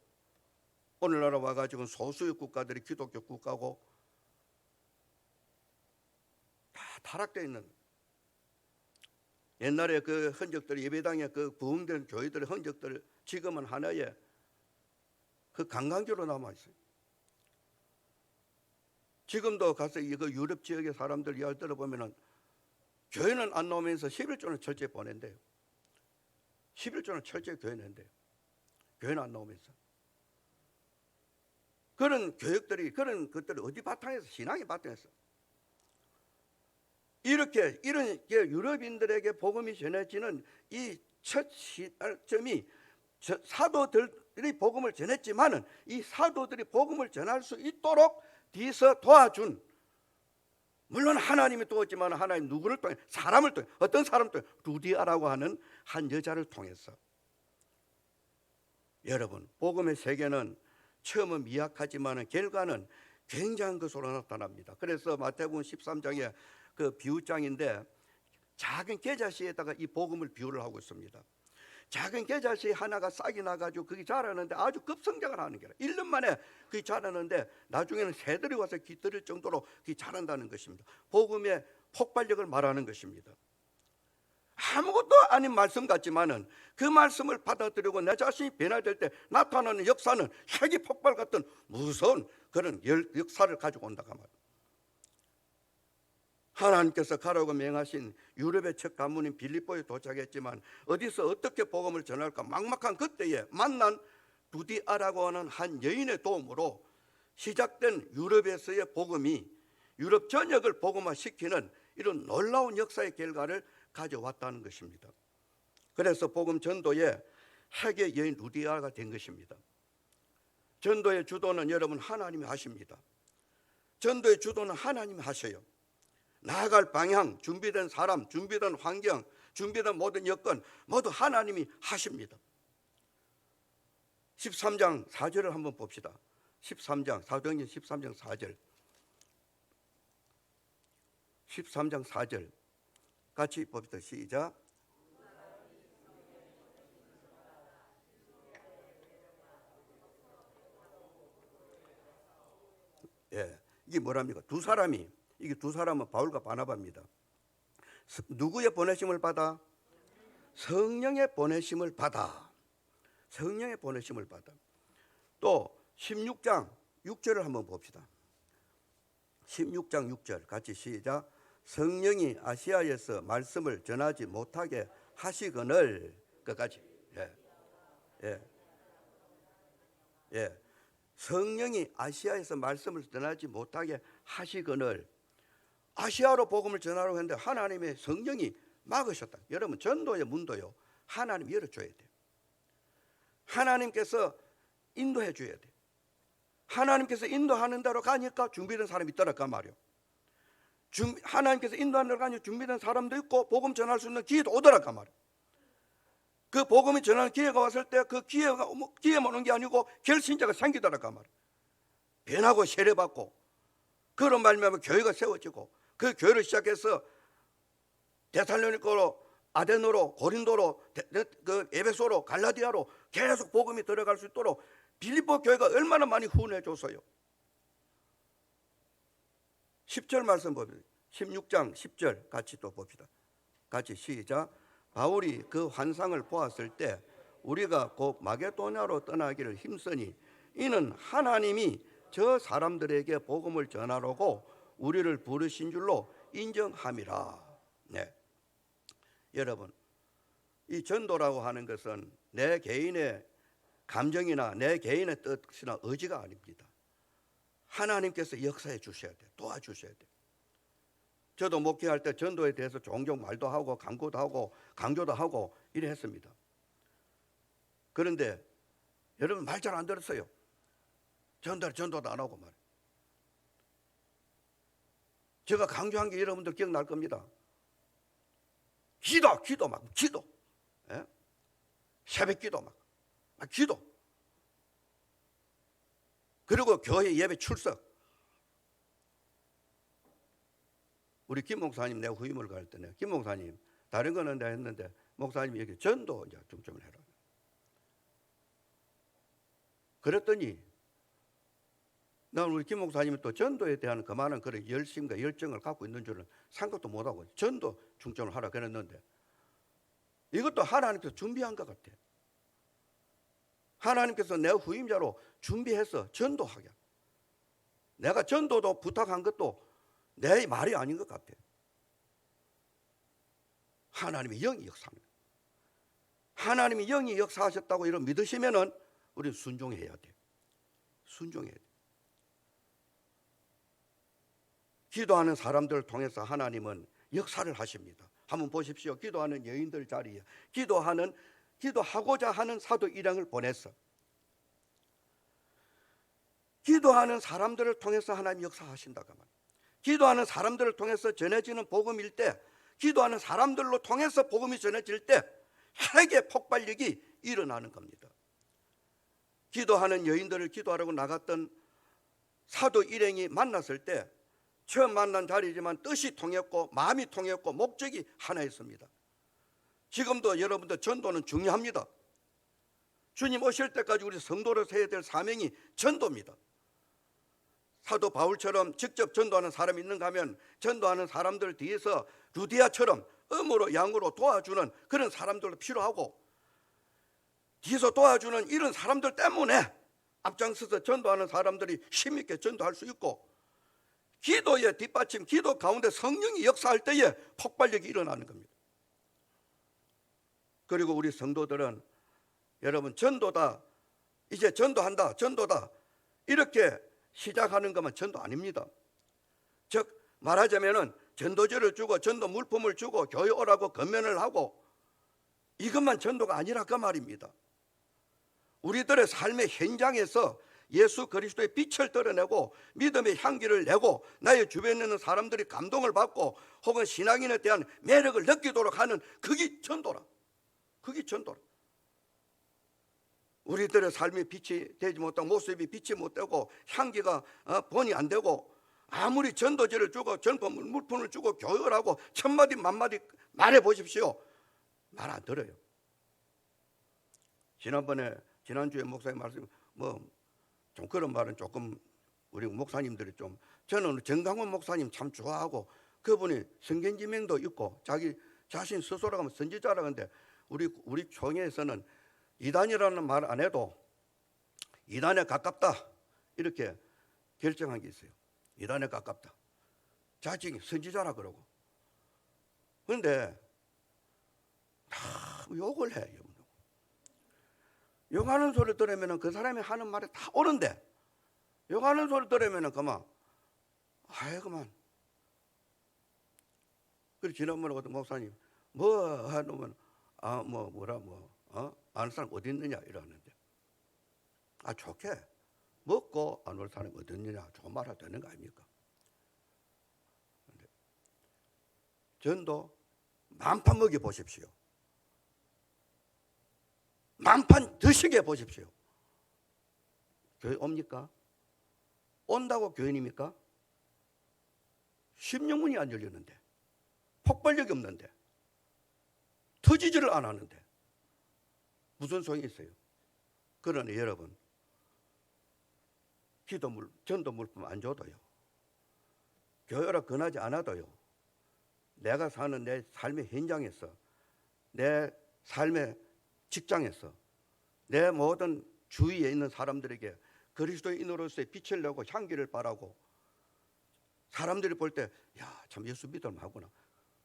오늘날 와가지고 소수의 국가들이 기독교 국가고 다 타락되어 있는, 옛날에 그 흔적들, 예배당에 그 부흥된 교회들의 흔적들 지금은 하나의 그 관광지로 남아 있어요. 지금도 가서 이거 유럽 지역의 사람들 이야기 들어보면은 교회는 안 나오면서 11조는 철저히 보낸대요. 11조는 철저히 교회 낸대요. 교회는 안 나오면서. 그런 교육들이, 그런 것들이 어디 바탕에서, 신앙의 바탕에서 이렇게 이런 유럽인들에게 복음이 전해지는 이 첫 시점이 사도들이 복음을 전했지만은 이 사도들이 복음을 전할 수 있도록 뒤에서 도와준, 물론 하나님이 도왔지만 하나님 누구를 통해? 사람을 통해. 어떤 사람을 통해? 루디아라고 하는 한 여자를 통해서. 여러분, 복음의 세계는 처음은 미약하지만 결과는 굉장한 것으로 나타납니다. 그래서 마태복음 13장에 그 비유장인데 작은 겨자씨에다가 이 복음을 비유를 하고 있습니다. 작은 겨자씨 하나가 싹이 나가지고 그게 자라는데 아주 급성장을 하는 거라. 1년 만에 그게 자라는데 나중에는 새들이 와서 깃들일 정도로 그게 자란다는 것입니다. 복음의 폭발력을 말하는 것입니다. 아무것도 아닌 말씀 같지만은 그 말씀을 받아들이고 내 자신이 변화될 때 나타나는 역사는 핵이 폭발 같은 무서운 그런 역사를 가지고 온다고 말합니다. 하나님께서 가라고 명하신 유럽의 첫 가문인 빌립보에 도착했지만 어디서 어떻게 복음을 전할까 막막한 그때에 만난 루디아라고 하는 한 여인의 도움으로 시작된 유럽에서의 복음이 유럽 전역을 복음화시키는 이런 놀라운 역사의 결과를 가져왔다는 것입니다. 그래서 복음 전도의 핵의 여인 루디아가 된 것입니다. 전도의 주도는 여러분 하나님이 하십니다. 전도의 주도는 하나님이 하셔요. 나아갈 방향, 준비된 사람, 준비된 환경, 준비된 모든 여건 모두 하나님이 하십니다. 13장 4절을 한번 봅시다. 13장, 사도행전 13장 4절. 13장 4절 같이 봅시다. 시작. 예, 이게 뭐랍니까? 이게 두 사람은 바울과 바나바입니다. 누구의 보내심을 받아? 성령의 보내심을 받아. 성령의 보내심을 받아. 또 16장 6절을 한번 봅시다. 16장 6절 같이 시작. 성령이 아시아에서 말씀을 전하지 못하게 하시거늘. 끝까지. 예. 성령이 아시아에서 말씀을 전하지 못하게 하시거늘. 아시아로 복음을 전하려고 했는데 하나님의 성령이 막으셨다. 여러분, 전도의 문도요 하나님 열어줘야 돼요. 하나님께서 인도해 줘야 돼요. 하나님께서 인도하는 대로 가니까 준비된 사람이 있더라까 말이요. 하나님께서 인도하는 대로 가니까 준비된 사람도 있고 복음 전할 수 있는 기회도 오더라까 말이요. 그 복음이 전하는 기회가 왔을 때 그 기회만 오는 게 아니고 결신자가 생기더라까 말이요. 변하고 세례받고 그런 말미암아 교회가 세워지고 그 교회를 시작해서 데살로니가로, 아데노로, 고린도로, 그 에베소로, 갈라디아로 계속 복음이 들어갈 수 있도록 빌립보 교회가 얼마나 많이 후원해 줬어요. 10절 말씀 봅시다. 16장 10절 같이 또 봅시다. 같이 시작. 바울이 그 환상을 보았을 때 우리가 곧 마게도냐로 떠나기를 힘쓰니 이는 하나님이 저 사람들에게 복음을 전하려고 우리를 부르신 줄로 인정함이라. 네. 여러분, 이 전도라고 하는 것은 내 개인의 감정이나 내 개인의 뜻이나 의지가 아닙니다. 하나님께서 역사해 주셔야 돼요. 도와주셔야 돼요. 저도 목회할 때 전도에 대해서 종종 말도 하고 강구도 하고 강조도 하고 이래 했습니다. 그런데 여러분 말 잘 안 들었어요. 전도도 안 하고 말이에요. 제가 강조한 게 여러분들 기억날 겁니다. 기도 막 기도, 예? 새벽 기도 막 기도. 그리고 교회 예배 출석. 우리 김 목사님 내가 후임을 갈 때는 김 목사님 다른 거는 내가 했는데 목사님이 여기 전도 이제 중점을 해라. 그랬더니 나는 우리 김 목사님이 또 전도에 대한 그만한 그런 열심과 열정을 갖고 있는 줄은 생각도 못하고 전도 중점을 하라 그랬는데 이것도 하나님께서 준비한 것 같아. 하나님께서 내 후임자로 준비해서 전도하게. 내가 전도도 부탁한 것도 내 말이 아닌 것 같아. 하나님의 영이 역사합니다. 하나님이 영이 역사하셨다고 이런 믿으시면은 우리는 순종해야 돼. 순종해야 돼. 기도하는 사람들을 통해서 하나님은 역사를 하십니다. 한번 보십시오. 기도하는 여인들 자리에 기도하고자 하는 사도 일행을 보냈어. 기도하는 사람들을 통해서 하나님 역사하신다고 말이에요. 기도하는 사람들을 통해서 전해지는 복음일 때, 기도하는 사람들로 통해서 복음이 전해질 때 핵의 폭발력이 일어나는 겁니다. 기도하는 여인들을 기도하려고 나갔던 사도 일행이 만났을 때 처음 만난 자리지만 뜻이 통했고 마음이 통했고 목적이 하나였습니다. 지금도 여러분들 전도는 중요합니다. 주님 오실 때까지 우리 성도로서 해야 될 사명이 전도입니다. 사도 바울처럼 직접 전도하는 사람이 있는가 하면 전도하는 사람들 뒤에서 루디아처럼 음으로 양으로 도와주는 그런 사람들도 필요하고, 뒤에서 도와주는 이런 사람들 때문에 앞장서서 전도하는 사람들이 힘있게 전도할 수 있고, 기도의 뒷받침, 기도 가운데 성령이 역사할 때에 폭발력이 일어나는 겁니다. 그리고 우리 성도들은 여러분 전도다, 이제 전도한다, 전도다 이렇게 시작하는 것만 전도 아닙니다. 즉 말하자면은 전도제를 주고 전도 물품을 주고 교회 오라고 건면을 하고 이것만 전도가 아니라 그 말입니다. 우리들의 삶의 현장에서 예수 그리스도의 빛을 드러내고 믿음의 향기를 내고 나의 주변에 있는 사람들이 감동을 받고 혹은 신앙인에 대한 매력을 느끼도록 하는 그게 전도라. 그게 전도라. 우리들의 삶이 빛이 되지 못하고 모습이 빛이 못 되고 향기가 본이 안 되고 아무리 전도제를 주고 전품 물품을 주고 교육을 하고 천마디 만마디 말해 보십시오. 말 안 들어요. 지난주에 목사님 말씀 좀 그런 말은 조금 우리 목사님들이 좀, 저는 정강원 목사님 참 좋아하고 그분이 성경지명도 있고 자기 자신 스스로가 하면 선지자라고 하는데 우리 총회에서는 이단이라는 말 안 해도 이단에 가깝다 이렇게 결정한 게 있어요. 이단에 가깝다. 자칭 선지자라 그러고. 그런데 다 욕을 해. 욕하는 소리 들으면 그 사람이 하는 말이 다 옳은데 욕하는 소리 들으면 그만 그만. 그리고 지난번에 어떤 목사님 뭐 하면 아는 사람 어디 있느냐 이러는데 좋게 먹고 안 올 사람이 어디 있느냐 좋은 말 해도 되는 거 아닙니까? 전도 만판 먹여 보십시오. 만판 드시게 보십시오. 교회 옵니까? 온다고 교인입니까? 심령문이 안 열렸는데 폭발력이 없는데 터지지를 않았는데 무슨 소용이 있어요? 그러니 여러분 전도 물품 안 줘도요, 교회라 권하지 않아도요, 내가 사는 내 삶의 현장에서, 내 삶의 직장에서, 내 모든 주위에 있는 사람들에게 그리스도인으로서의 빛을 내고 향기를 바라고 사람들이 볼 때 참 예수 믿을만 하구나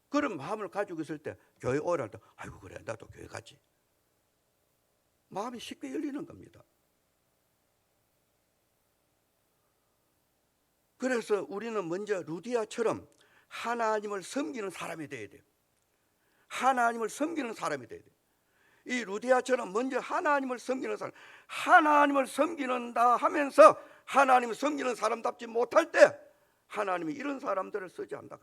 그런 마음을 가지고 있을 때 교회 오라 할 때 아이고 그래 나도 교회 가지. 마음이 쉽게 열리는 겁니다. 그래서 우리는 먼저 루디아처럼 하나님을 섬기는 사람이 돼야 돼요. 하나님을 섬기는 사람이 돼야 돼요. 이 루디아처럼 먼저 하나님을 섬기는 사람, 하나님을 섬기는다 하면서 하나님을 섬기는 사람답지 못할 때 하나님이 이런 사람들을 쓰지 않는다.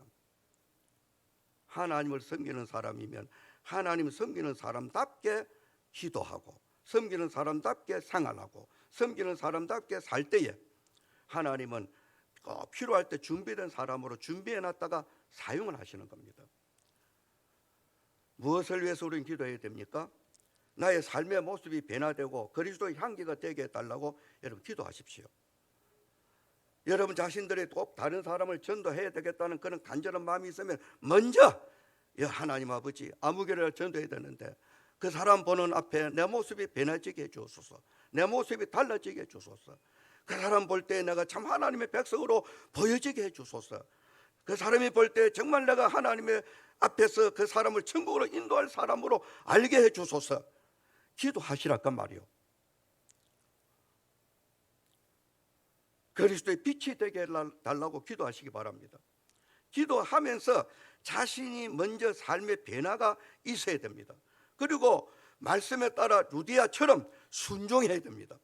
하나님을 섬기는 사람이면 하나님을 섬기는 사람답게 기도하고 섬기는 사람답게 생활하고 섬기는 사람답게 살 때에 하나님은 꼭 필요할 때 준비된 사람으로 준비해놨다가 사용을 하시는 겁니다. 무엇을 위해서 우리는 기도해야 됩니까? 나의 삶의 모습이 변화되고 그리스도의 향기가 되게 해달라고 여러분 기도하십시오. 여러분 자신들이 꼭 다른 사람을 전도해야 되겠다는 그런 간절한 마음이 있으면 먼저 하나님 아버지 아무개를 전도해야 되는데 그 사람 보는 앞에 내 모습이 변해지게 해주소서. 내 모습이 달라지게 해주소서. 그 사람 볼 때 내가 참 하나님의 백성으로 보여지게 해주소서. 그 사람이 볼 때 정말 내가 하나님의 앞에서 그 사람을 천국으로 인도할 사람으로 알게 해주소서. 기도하시라까 말이요. 그리스도의 빛이 되게 해달라고 기도하시기 바랍니다. 기도하면서 자신이 먼저 삶의 변화가 있어야 됩니다. 그리고 말씀에 따라 루디아처럼 순종해야 됩니다.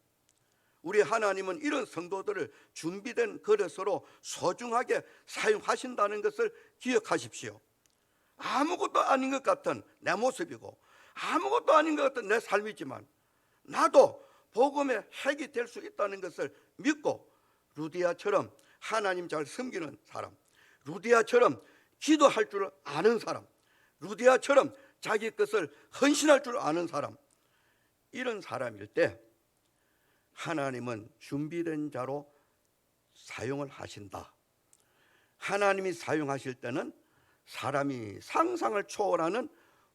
우리 하나님은 이런 성도들을 준비된 그릇으로 소중하게 사용하신다는 것을 기억하십시오. 아무것도 아닌 것 같은 내 모습이고 아무것도 아닌 것 같은 내 삶이지만 나도 복음의 핵이 될 수 있다는 것을 믿고 루디아처럼 하나님 잘 섬기는 사람, 루디아처럼 기도할 줄 아는 사람, 루디아처럼 자기 것을 헌신할 줄 아는 사람, 이런 사람일 때 하나님은 준비된 자로 사용을 하신다. 하나님이 사용하실 때는 사람이 상상을 초월하는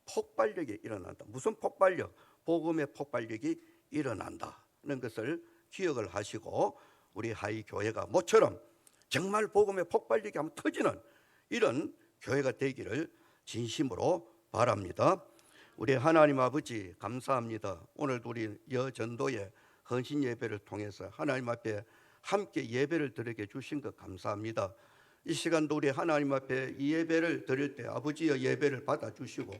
폭발력이 일어난다. 무슨 폭발력? 복음의 폭발력이 일어난다는 것을 기억을 하시고 우리 하이 교회가 모처럼 정말 복음의 폭발력이 한번 터지는 이런 교회가 되기를 진심으로 바랍니다. 우리 하나님 아버지 감사합니다. 오늘도 우리 여전도의 헌신 예배를 통해서 하나님 앞에 함께 예배를 드리게 주신 것 감사합니다. 이 시간도 우리 하나님 앞에 이 예배를 드릴 때 아버지의 예배를 받아주시고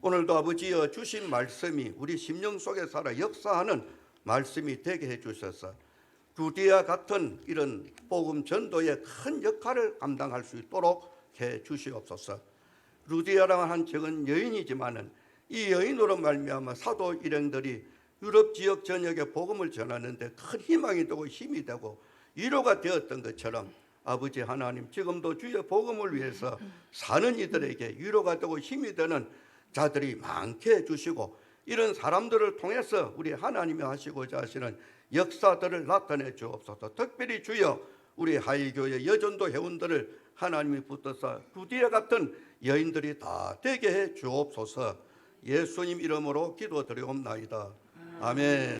오늘도 아버지의 주신 말씀이 우리 심령 속에 살아 역사하는 말씀이 되게 해주셔서 루디아 같은 이런 복음 전도의 큰 역할을 감당할 수 있도록 해 주시옵소서. 루디아라는 한 적은 여인이지만은 이 여인으로 말미암아 사도 일행들이 유럽 지역 전역에 복음을 전하는데 큰 희망이 되고 힘이 되고 위로가 되었던 것처럼 아버지 하나님 지금도 주의 복음을 위해서 사는 이들에게 위로가 되고 힘이 되는 자들이 많게 해주시고 이런 사람들을 통해서 우리 하나님이 하시고자 하시는 역사들을 나타내 주옵소서. 특별히 주여 우리 하이교회 여전도 회원들을 하나님이 붙어서 루디아 같은 여인들이 다 되게 해 주옵소서. 예수님 이름으로 기도드리옵나이다. 아멘.